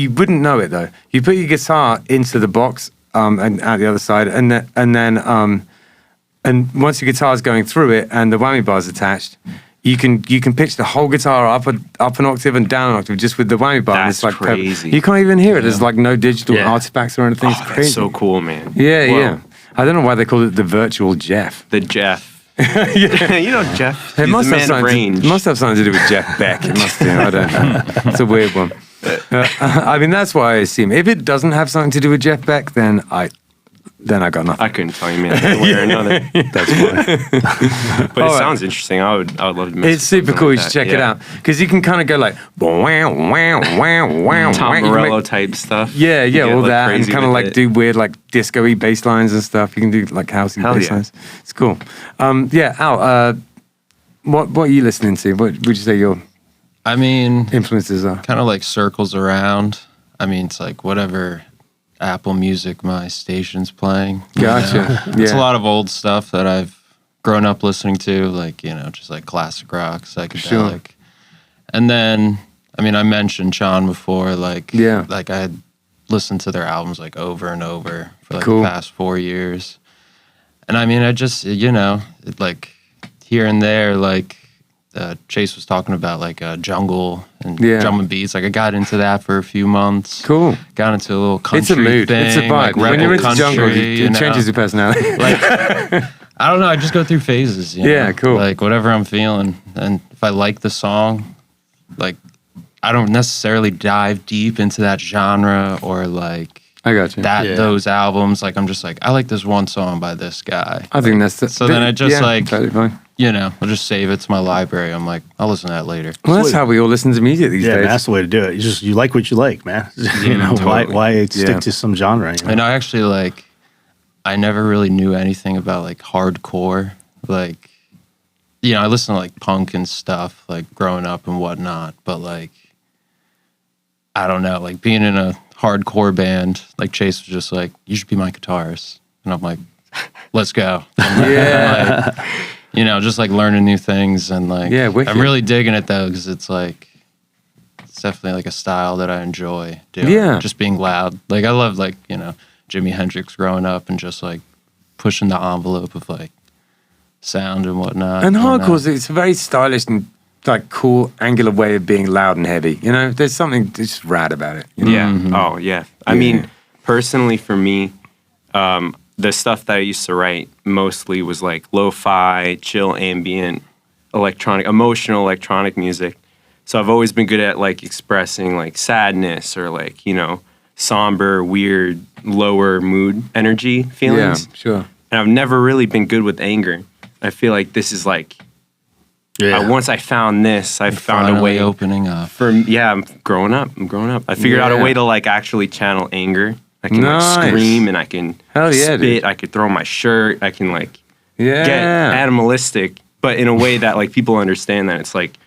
wouldn't know it though. You put your guitar into the box and out the other side, and then once your guitar's going through it and the whammy bar's attached, you can pitch the whole guitar up an octave and down an octave just with the whammy bar. and That's it's like crazy. You can't even hear it. There's like no digital Yeah. artifacts or anything. Oh, It's crazy. that's so cool, man. Yeah, Whoa. yeah. I don't know why they call it the Virtual Jeff. The Jeff. You know Jeff. It He's must the have man of range. it must have something to do with Jeff Beck. It must do. I don't know. It's a weird one. I mean, that's why I assume. If it doesn't have something to do with Jeff Beck, then I got nothing. I couldn't tell you, man, one way or another. That's fine. But it Alright. sounds interesting. I would love to. Mess It's super cool. You should check it out because you can kind of go like wow, wow, wow, wow. Tom wow. You can Morello make- type stuff. Yeah, You yeah, get, all like, that, and crazy kind of with like it. do weird like disco-y bass lines and stuff. You can do like housey Hell bass yeah. lines. It's cool. Yeah, Al, what are you listening to? What would you say your I mean, influences are? kind of like circles around. I mean, it's like whatever Apple Music my station's playing. you Gotcha. know? It's a Yeah. lot of old stuff that I've grown up listening to, like, just like classic rock, psychedelic. And then, I mean, I mentioned Sean before, like, Yeah. like I had listened to their albums like over and over for like Cool. the past 4 years. And I mean, I just, like here and there, like Chase was talking about like jungle and Yeah. drum and beats. Like I got into that for a few months. Cool. Got into a little country It's a mood. thing. It's a vibe. Like when rebel you're into country, jungle, you it know? changes your personality. Like, I don't know. I just go through phases. you Yeah, know? cool. Like whatever I'm feeling, and if I like the song, like I don't necessarily dive deep into that genre or like I got you. that Yeah. those albums. Like I'm just like I like this one song by this guy. I think that's So then I just, like- totally fine. I'll just save it to my library. I'm like I'll listen to that later. Well, that's how we all listen to music these Yeah, man, days. that's the way to do it. You like what you like, man. Why totally. stick Yeah. to some genre? You know? And I actually like I never really knew anything about like hardcore. Like I listened to like punk and stuff like growing up and whatnot, but like I don't know, like being in a hardcore band, like Chase was just like, you should be my guitarist. And I'm like, let's go. Yeah. Like, just like learning new things and like Yeah, wicked. I'm really digging it though, because it's like it's definitely like a style that I enjoy doing. Yeah. Just being loud. Like I love like, Jimi Hendrix growing up and just like pushing the envelope of like sound and whatnot. And you know? hardcore, it's a very stylish and like cool, angular way of being loud and heavy. There's something just rad about it. you know? Yeah. Mm-hmm. Oh, yeah. I Yeah. mean, personally, for me, the stuff that I used to write mostly was like lo-fi, chill, ambient, emotional electronic music. So I've always been good at like expressing like sadness or like, somber, weird, lower mood energy Yeah, feelings. sure. And I've never really been good with anger. I feel like this is like, once I found this, I found a Finally way opening up. I'm growing up. I figured out a Yeah. way to like actually channel anger. I can Nice. like scream and I can Hell yeah, spit. dude. I could throw my shirt. I can like Yeah. get animalistic, but in a way that like people understand that it's like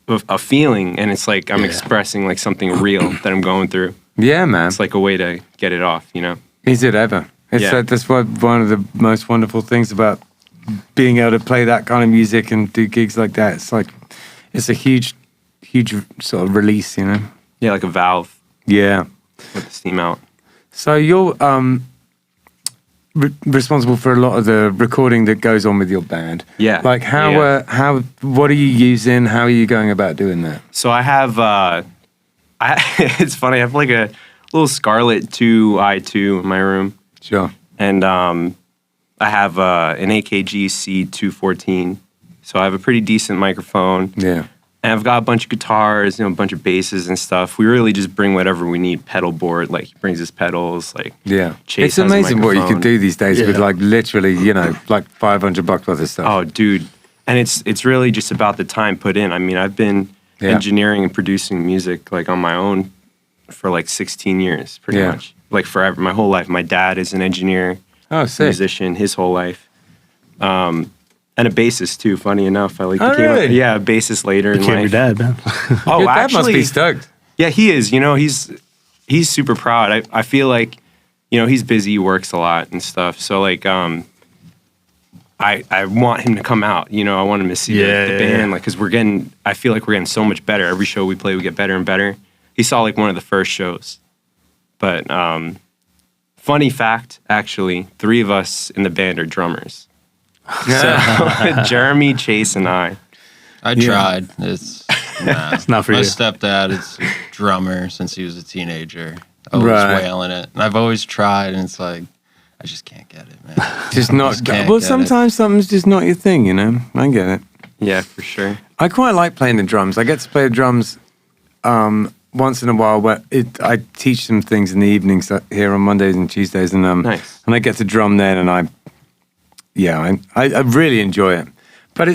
a feeling, and it's like I'm expressing like something real that I'm going through. Yeah, man. It's like a way to get it off, you know? Is it ever? It's that's one of the most wonderful things about being able to play that kind of music and do gigs like that. It's like, it's a huge sort of release, you know? Yeah, like a valve. Yeah. Let the steam out. So you're responsible for a lot of the recording that goes on with your band. Yeah. Like what are you using? How are you going about doing that? So I have, it's funny, I have like a little Scarlett 2i2 in my room. Sure. And I have an AKG C214. So I have a pretty decent microphone. Yeah. And I've got a bunch of guitars, a bunch of basses and stuff. We really just bring whatever we need. Pedal board, like he brings his pedals, like Chase It's has a amazing what you can microphone. do these days with like literally, like $500 worth of stuff. Oh, dude. And it's really just about the time put in. I mean, I've been engineering and producing music like on my own for like 16 years, pretty much. Like forever, my whole life. My dad is an engineer, musician, his whole life. And a bassist too, funny enough. I like became really? a bassist later in Became life. your dad, man. Oh, Your dad actually, must be stoked. yeah, he is. He's super proud. I feel like, he's busy, he works a lot and stuff. So like, I want him to come out. I want him to see the band, like, because I feel like we're getting so much better. Every show we play, we get better and better. He saw like one of the first shows, but funny fact, actually, 3 of us in the band are drummers. So Jeremy, Chase, and I. I tried. It's not for my you. stepdad is a drummer since he was a teenager. Always Right. wailing it. And I've always tried, and it's like, I just can't get it, man. Just not. can't Well, get sometimes something's just not your thing, I get it. Yeah, for sure. I quite like playing the drums. I get to play the drums once in a while. Where I teach them things in the evenings here on Mondays and Tuesdays, and Nice. and I get to drum then, and I really enjoy it. But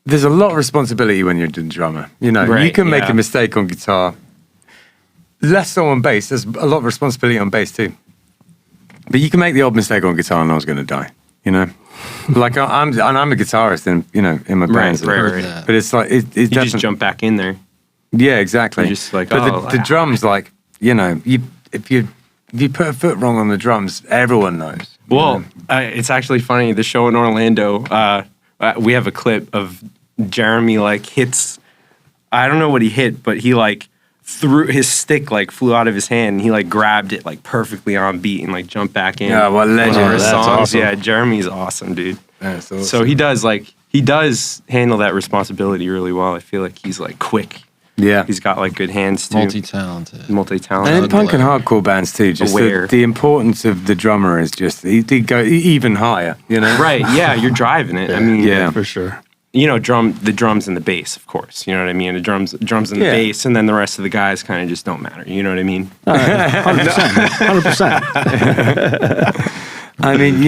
there's a lot of responsibility when you're a drummer. You Right, can make yeah. a mistake on guitar. Less so on bass. There's a lot of responsibility on bass too. But you can make the odd mistake on guitar, and I was going to die. Like I'm a guitarist in my band. Right. But it's like it You just jump back in there. Yeah, exactly. You're just like, but the drums, like if you put a foot wrong on the drums, everyone knows. Well, it's actually funny. The show in Orlando, we have a clip of Jeremy like hits. I don't know what he hit, but he like threw his stick, like flew out of his hand, and he like grabbed it like perfectly on beat and like jumped back in. Yeah, what a legend. One of his That's songs. awesome. Yeah, Jeremy's awesome, dude. That's awesome. So he does handle that responsibility really well. I feel like he's like quick. Yeah. He's got like good hands too. Multi-talented. Multi-talented. And in punk and hardcore bands too, just Aware. the importance of the drummer is just he go even higher, Right, yeah, you're driving it. I mean, Yeah. For sure. the drums and the bass, of course. You know what I mean? The drums and the Yeah. bass, and then the rest of the guys kind of just don't matter. You know what I mean? 100%. I mean,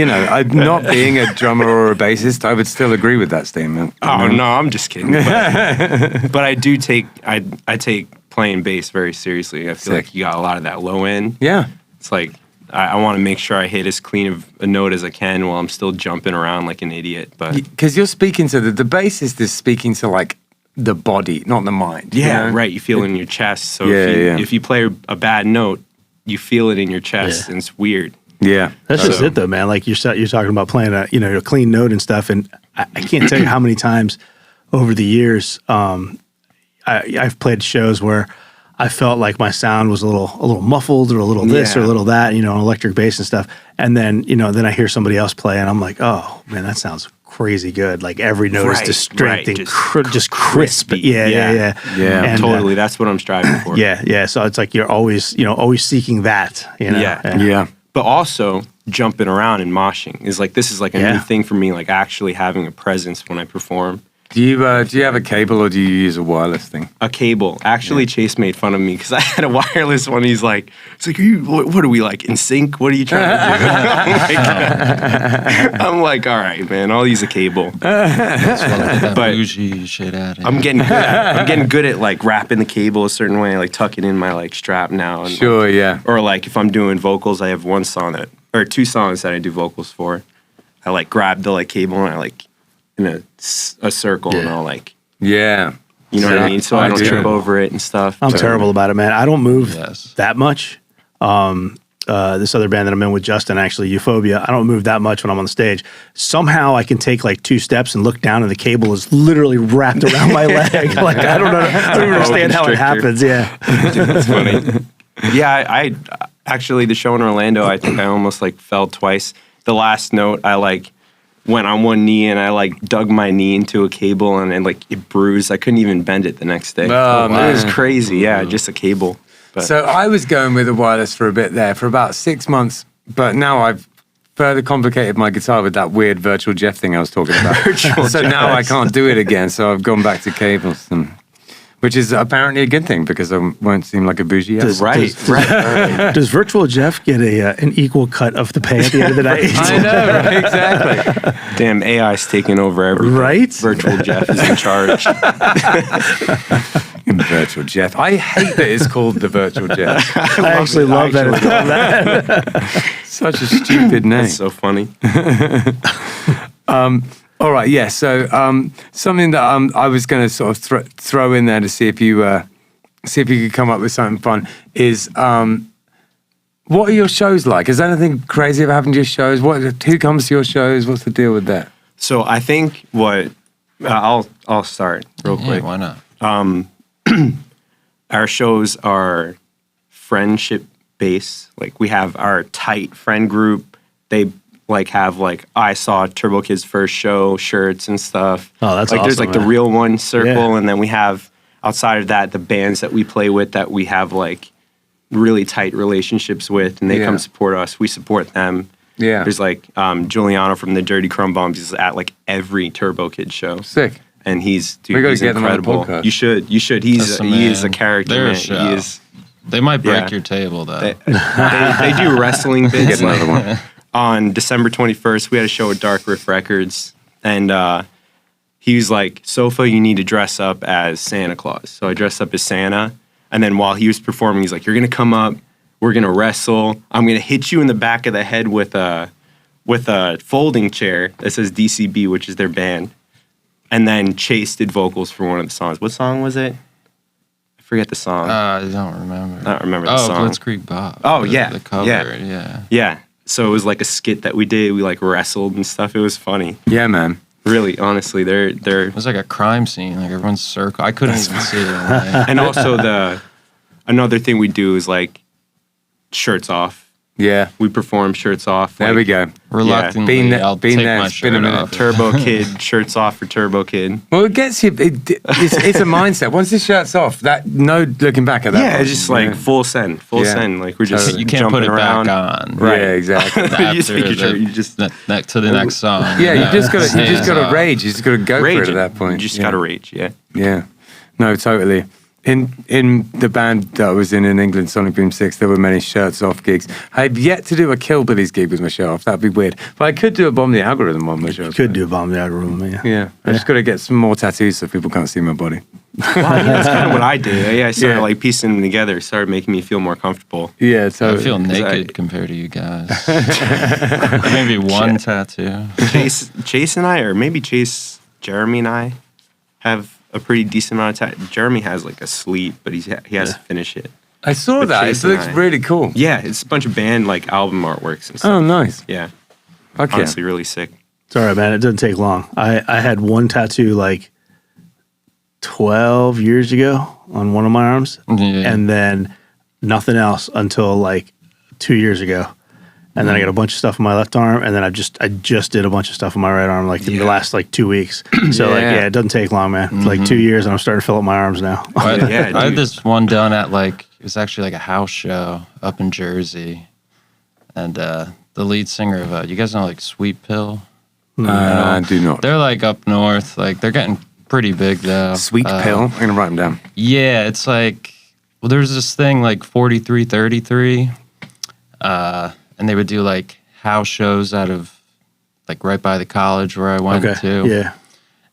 not being a drummer or a bassist, I would still agree with that statement. Oh no, I'm just kidding. But I do take I take playing bass very seriously. I feel Sick. like you got a lot of that low end. Yeah. It's like I want to make sure I hit as clean of a note as I can while I'm still jumping around like an idiot. But Because you're speaking to the bassist is speaking to like the body, not the mind. yeah, right. You feel it in your chest. So Yeah. if you play a bad note, you feel it in your chest, Yeah. and it's weird. Yeah. That's just So- it, though, man. Like you're talking about playing a clean note and stuff, and I can't tell you how many times over the years I've played shows where I felt like my sound was a little muffled or a little this or a Yeah. little that, an electric bass and stuff, and then then I hear somebody else play, and I'm like, oh man, that sounds crazy good. Like every note is Right, distinct right. and Just just crisp. crispy. Yeah. Yeah. And, Totally. That's what I'm striving for. yeah. So it's like you're always seeking that. Yeah. Yeah. But also jumping around and moshing is like, this is like a new thing for me, like actually having a presence when I perform. Do you have a cable or do you use a wireless thing? A cable. Actually, Chase made fun of me because I had a wireless one. He's like, what are we like in sync? What are you trying to do? I'm like, all right, man, I'll use a cable. That's what I did that But- bougie shit at it. I'm getting good at like wrapping the cable a certain way, like tucking in my like strap now. And Sure, yeah. Or like if I'm doing vocals, I have one song or 2 songs that I do vocals for. I like grab the like cable and I like in a circle and I'll like Yeah. You know what I mean? So I don't do. trip over it and stuff. I'm terrible about it, man. I don't move Yes. that much. This other band that I'm in with Justin, actually, Euphoria, I don't move that much when I'm on the stage. Somehow I can take like 2 steps and look down and the cable is literally wrapped around my leg. Like I don't know. I don't understand how it happens. Yeah. That's funny. Yeah, I actually, the show in Orlando, I think I almost like fell twice. The last note, I like went on one knee and I like dug my knee into a cable and like it bruised. I couldn't even bend it the next day. Oh, It was man. crazy. Yeah, just a cable. But So I was going with the wireless for a bit there for about 6 months, but now I've further complicated my guitar with that weird virtual Jeff thing I was talking about. So now I can't do it again. So I've gone back to cables, which is apparently a good thing because I won't seem like a bougie ass. right. Does Virtual Jeff get an equal cut of the pay at the end of the night? I know, right? Exactly. Damn, AI's taking over everything. Right? Virtual Jeff is in charge. Virtual Jeff. I hate that it's called the Virtual Jeff. I actually love that. It's called that. Such a stupid name. That's so funny. All right, yeah. So something that I was going to sort of throw in there to see if you could come up with something fun is what are your shows like? Is anything crazy ever happened to your shows? Who comes to your shows? What's the deal with that? So I think what I'll start real Yeah, quick. why not? Our shows are friendship based. Like we have our tight friend group. They like have like I saw Turbo Kid's first show shirts and stuff. Oh, that's like there's awesome, like the man. real one circle, Yeah. and then we have outside of that the bands that we play with that we have like really tight relationships with, and they Yeah. come support us. We support them. Yeah. There's like Giuliano from the Dirty Crumb Bombs is at like every Turbo Kid show. Sick. And he's We gotta he's get him on the incredible. podcast. You should. That's He is a man. character. They're a Man. show. He is. They might break Yeah. your table though. They do wrestling bits. Get another one. On December 21st, we had a show at Dark Riff Records, and he was like, "Sofa, you need to dress up as Santa Claus." So I dressed up as Santa, and then while he was performing, he's like, "You're gonna come up. We're gonna wrestle. I'm gonna hit you in the back of the head with a folding chair that says DCB, which is their band." And then Chase did vocals for one of the songs. What song was it? I forget the song. I don't remember. I don't remember the Oh, song. Blitzkrieg Bob. Oh, the, yeah, The cover, yeah. Yeah. So it was like a skit that we did. We like wrestled and stuff. It was funny. Yeah, man. Really, honestly, they're It was like a crime scene. Like everyone's circle. I couldn't even see it. Like, and also another thing we do is like shirts off. Yeah. We perform shirts off. There like, we go. reluctantly, Been there- I'll been take there, my it's been a shirt minute. off. Turbo Kid shirts off for Turbo Kid. Well, it gets you. It's a mindset. Once the shirt's off, that no looking back at that. Yeah, point, it's just like full send. Yeah. Like we're just You can't jumping put it around. back on. Right. Yeah, exactly. You just After make your shirt, the- you just to the next song. Yeah, you just got to Hands off. rage. You just got to go rage. for it at that point. You just Yeah. gotta rage. Yeah. Yeah, no, totally. In the band that I was in England, Sonic Boom 6, there were many shirts off gigs. I've yet to do a Killbillies gig with my shirt off. That'd be weird. But I could do a Bomb the Algorithm one with my shirt. Could do a bomb the algorithm, yeah. Yeah, I just got to get some more tattoos so people can't see my body. That's kind of what I did. Yeah, I started Yeah. like piecing them together. It started making me feel more comfortable. Yeah, I totally. feel naked Exactly. compared to you guys. Maybe one tattoo. Chase and I, or maybe Jeremy and I, have a pretty decent amount of time. Jeremy has like a sleeve, but he has to finish it. I saw But that. It Chase and looks I- really cool. Yeah, it's a bunch of band like album artworks and stuff. Oh, nice. Yeah, Okay. honestly, really sick. It's all right, man. It doesn't take long. I had one tattoo like 12 years ago on one of my arms, Yeah. and then nothing else until like 2 years ago. And then I got a bunch of stuff on my left arm, and then I just did a bunch of stuff on my right arm like in the last like 2 weeks. So like Yeah. it doesn't take long, man. It's like 2 years, and I'm starting to fill up my arms now. I, Yeah, I had dude. this one done at like it was actually like a house show up in Jersey, and the lead singer of you guys know like Sweet Pill. I do not. They're like up north, like they're getting pretty big though. Sweet pill. I'm gonna write them down. Yeah, it's like well, there's this thing like 4333, and they would do like house shows out of like right by the college where I went to. Yeah.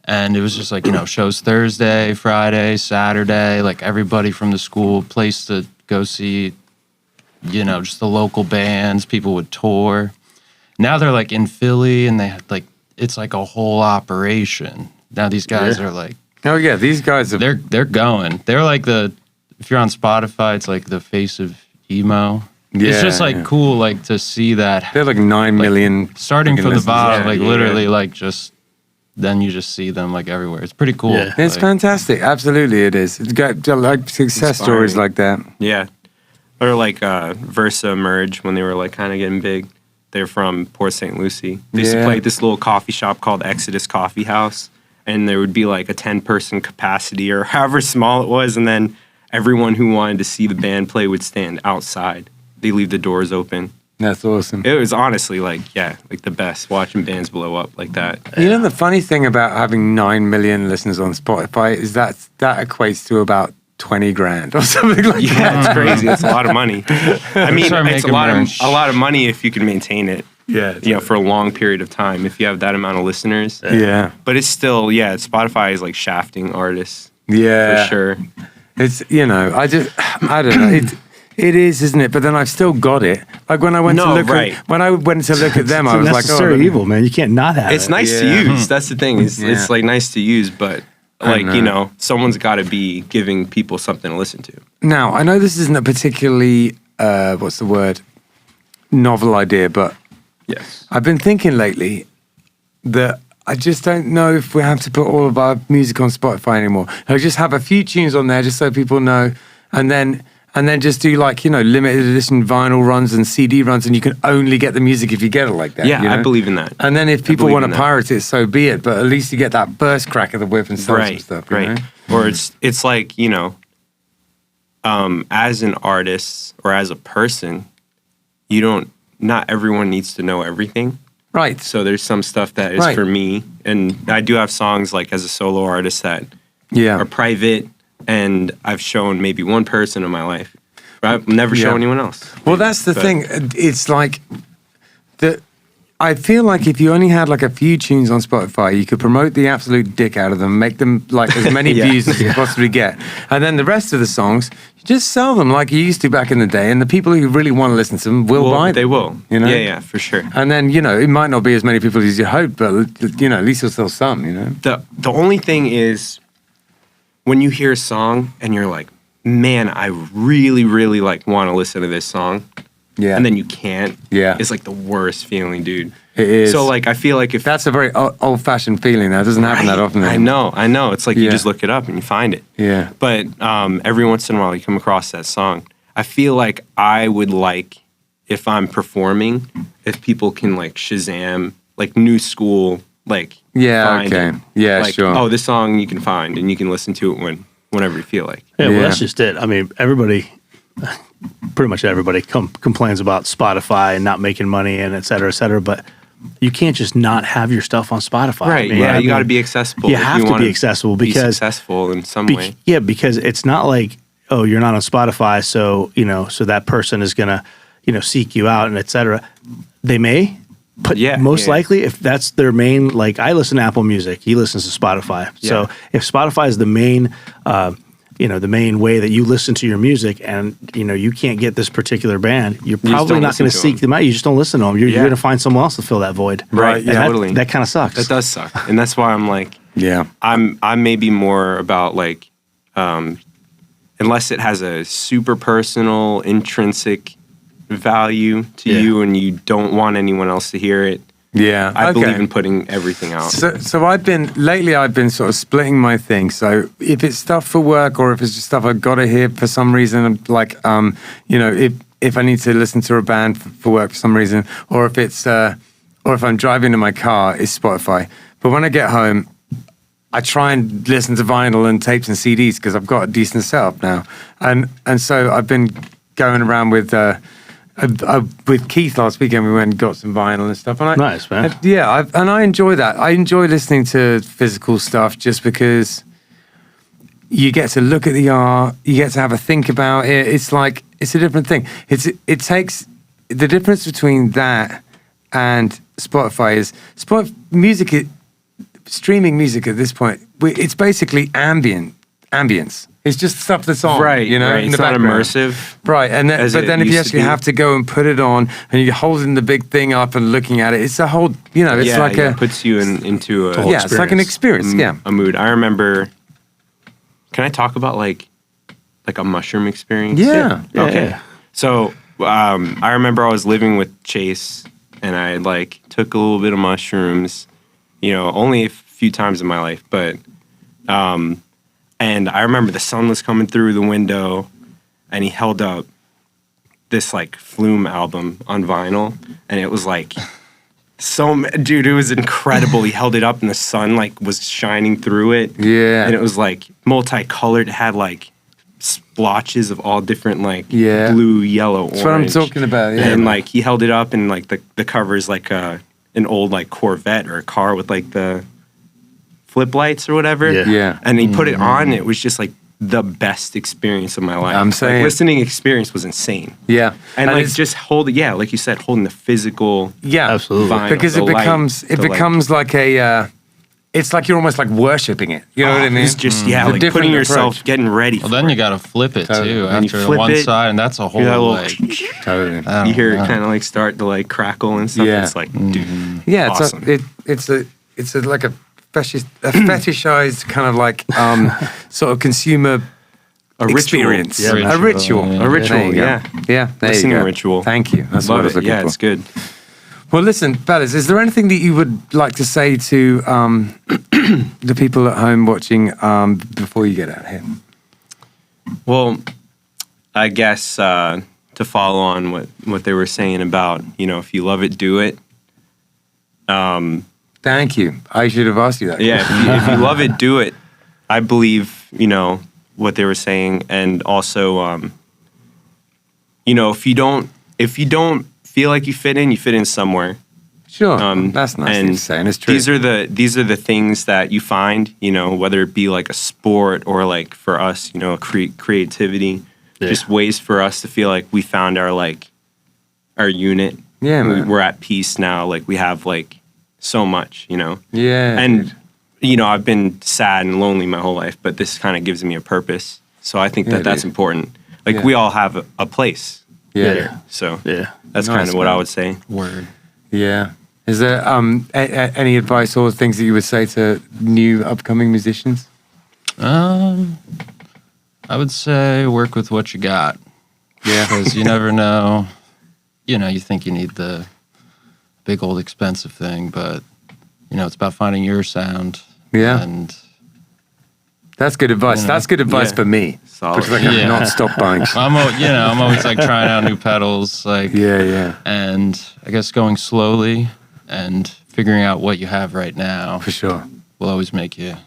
And it was just like, shows Thursday, Friday, Saturday, like everybody from the school, place to go see, just the local bands, people would tour. Now they're like in Philly and they had like, it's like a whole operation. Now these guys are like Oh yeah, these guys are. they're going. They're like if you're on Spotify, it's like the face of emo. It's just like cool, like to see that. They're like 9 million. Starting from the listeners. bottom, like yeah. literally, like just then you just see them like everywhere. It's pretty cool. Yeah. It's like, fantastic. Absolutely, it is. It's got like success Inspiring. stories like that. Yeah. Or like Versa Merge when they were like kind of getting big. They're from Port St. Lucie. They used to Yeah. play at this little coffee shop called Exodus Coffee House. And there would be like a 10-person capacity or however small it was. And then everyone who wanted to see the band play would stand outside. They leave the doors open. That's awesome. It was honestly like the best watching bands blow up like that. You know, the funny thing about having 9 million listeners on Spotify is that equates to about 20 grand or something like that. Yeah, it's crazy. It's a lot of money. I mean, Start it's a making lot merch. of money if you can maintain it. Yeah. For a long period of time. If you have that amount of listeners. Yeah. But it's still, Spotify is like shafting artists Yeah. for sure. It's, I don't know. It is, isn't it? But then I've still got it. Like when I went to look at them, I was like, necessary evil, man. You can't not have It's it. nice to use. That's the thing. It's like nice to use, but like know. someone's got to be giving people something to listen to. Now, I know this isn't a particularly, what's the word, novel idea, but Yes. I've been thinking lately that I just don't know if we have to put all of our music on Spotify anymore. I'll just have a few tunes on there just so people know, and then just do like, limited edition vinyl runs and CD runs, and you can only get the music if you get it like that. Yeah, I believe in that. And then if people believe want in to that. pirate it, so be it. But at least you get that first crack of the whip and sell some stuff. you know? Or it's like, as an artist or as a person, not everyone needs to know everything. Right. So there's some stuff that is Right. for me. And I do have songs like as a solo artist that Yeah. are private and I've shown maybe one person in my life. But I've never shown anyone else. Well, that's the But- thing. It's like I feel like if you only had like a few tunes on Spotify, you could promote the absolute dick out of them, make them like as many Yeah. views as you possibly get, and then the rest of the songs, you just sell them like you used to back in the day, and the people who really want to listen to them will buy them. They will. You know? Yeah, for sure. And then it might not be as many people as you hope, but at least you'll sell some. The only thing is when you hear a song and you're like, man, I really, really like want to listen to this song. Yeah. And then you can't. Yeah. It's like the worst feeling, dude. It is. So like I feel like if That's a very old-fashioned feeling. That doesn't happen that often. I know. It's like Yeah. you just look it up and you find it. Yeah. But every once in a while you come across that song. I feel like I would like if I'm performing, if people can like Shazam, like new school, like Yeah, find okay. it. Yeah, like, sure. Oh, this song you can find and you can listen to it whenever you feel like. Yeah, well, Yeah. that's just it. I mean, pretty much everybody complains about Spotify and not making money and et cetera, but you can't just not have your stuff on Spotify. Right. I mean, Yeah. I You got to mean, be accessible. You if have to wanna be accessible be because successful in some way. Yeah, because it's not like, oh, you're not on Spotify, so so that person is gonna, seek you out and et cetera. They may, but Yeah, most yeah. likely, if that's their main, like I listen to Apple Music, he listens to Spotify. So Yeah. if Spotify is the main, the main way that you listen to your music, and you can't get this particular band, you're probably don't not going to listen to seek them out. You just don't listen to them. You're Yeah. going to find someone else to fill that void. Right, And yeah, that, totally. That kind of sucks. That does suck. And that's why I'm like, Yeah. I'm maybe more about like, unless it has a super personal, intrinsic value to Yeah. you and you don't want anyone else to hear it, Yeah. I okay. believe in putting everything out. So I've been sort of splitting my thing. So if it's stuff for work or if it's just stuff I've got to hear for some reason, like if I need to listen to a band for work for some reason, or if it's or if I'm driving in my car, it's Spotify. But when I get home, I try and listen to vinyl and tapes and CDs because I've got a decent setup now, and so I've been going around with Keith last weekend. We went and got some vinyl and stuff. And Nice, man. I enjoy that. I enjoy listening to physical stuff just because you get to look at the art, you get to have a think about it. It's like it's a different thing. It takes the difference between that and Spotify is music. Streaming music at this point, it's basically ambience. It's just stuff that's on, right, in right. the It's not background. immersive. Right, and then, as but it then if you used to actually be. have to go and put it on, and you're holding the big thing up and looking at it, it's a whole, it's like it puts you into a it's like an experience. Yeah, a mood. I remember Can I talk about like a mushroom experience? Yeah. Okay. Yeah. So I remember I was living with Chase, and I like took a little bit of mushrooms, only a few times in my life, but and I remember the sun was coming through the window, and he held up this like Flume album on vinyl, and it was like dude, it was incredible. He held it up, and the sun like was shining through it. Yeah. And it was like multicolored. It had like splotches of all different like Yeah. blue, yellow, That's what I'm orange. talking about. Yeah. And like he held it up, and like the cover is like an old like Corvette or a car with like the flip lights or whatever. Yeah. Yeah. And he put it on. It was just like the best experience of my life. I'm saying. like, listening experience was insane. Yeah. And like it's- just like you said, holding the physical yeah, Absolutely. vinyl, because the it light, becomes like a. It's like you're almost like worshiping it. You know what I mean? It's just It's a like different putting yourself, approach. getting ready. Well, for then it. you got to flip it Totally. too And you after flip one it, side, and that's a whole that little- like. Totally. I don't You hear it know. kind of like start to like crackle and stuff. Yeah. It's like, dude, Yeah, awesome. it's like a fetishized kind of like sort of consumer A ritual. experience. Yeah, A ritual. yeah. A ritual, There you go. yeah. Yeah, there Listening you go. ritual. Thank you. That's what I Love was it. looking Yeah, for. it's good. Well, listen, fellas, is there anything that you would like to say to the people at home watching before you get out here? Well, I guess to follow on what they were saying about, if you love it, do it. Thank you. I should have asked you that. Yeah, if you love it, do it. I believe, what they were saying. And also, if you don't feel like you fit in somewhere. Sure. That's nice and to say, and it's true. These are the things that you find, whether it be like a sport or like for us, creativity, just ways for us to feel like we found our unit. Yeah, man. We're at peace now. Like we have like so much, Yeah. And I've been sad and lonely my whole life, but this kind of gives me a purpose. So I think Yeah, that's dude. important. Like Yeah. we all have a place. yeah. So Yeah. that's Nice, kind of what man. I would say. Word. Yeah. Is there any advice or things that you would say to new upcoming musicians? I would say work with what you got. Yeah. Because you never know. You think you need the big old expensive thing, but it's about finding your sound. Yeah. And That's good advice. That's good advice Yeah. for me. Solid. Because I can Yeah. not stop buying. I'm always like trying out new pedals, like Yeah. and I guess going slowly and figuring out what you have right now For sure. will always make you,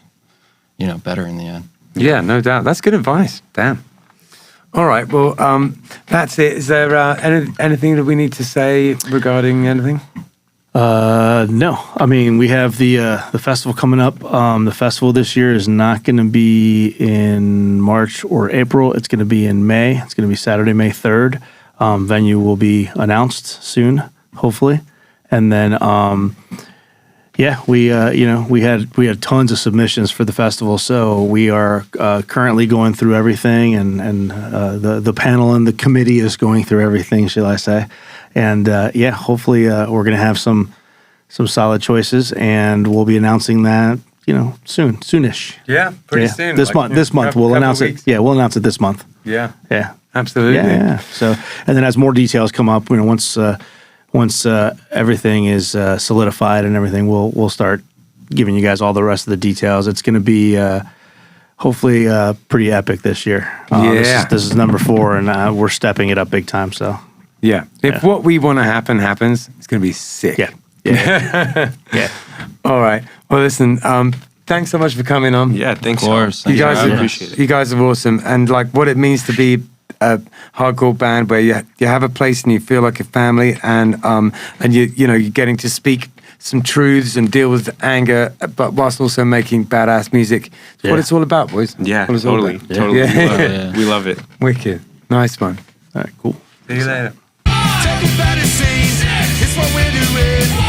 better in the end. Yeah, no doubt. That's good advice. Damn. All right. Well, that's it. Is there anything that we need to say regarding anything? No, I mean we have the festival coming up. The festival this year is not going to be in March or April. It's going to be in May. It's going to be Saturday, May 3rd. Venue will be announced soon, hopefully. And then, we had tons of submissions for the festival, so we are currently going through everything, and the panel and the committee is going through everything, shall I say? And hopefully we're going to have some solid choices, and we'll be announcing that soonish. Yeah, This month we'll announce it. Yeah, we'll announce it this month. Yeah, Yeah, absolutely. yeah. So, and then as more details come up, once everything is solidified and everything, we'll start giving you guys all the rest of the details. It's going to be hopefully pretty epic this year. This is number 4, and we're stepping it up big time. So Yeah. If what we want to happens, it's going to be sick. yeah. All right. Well, listen, thanks so much for coming on. Yeah, thanks. Of course. You Thanks for guys, having are, us. appreciate it. you guys are awesome, and like what it means to be a hardcore band where you have a place and you feel like a family, and you're getting to speak some truths and deal with anger, but whilst also making badass music. It's what Yeah. it's all about, boys. Yeah, What it's all totally. about. Totally. Yeah. We love it. Wicked. Nice one. All right, cool. See you later. Take a better scene. It's what we're doing.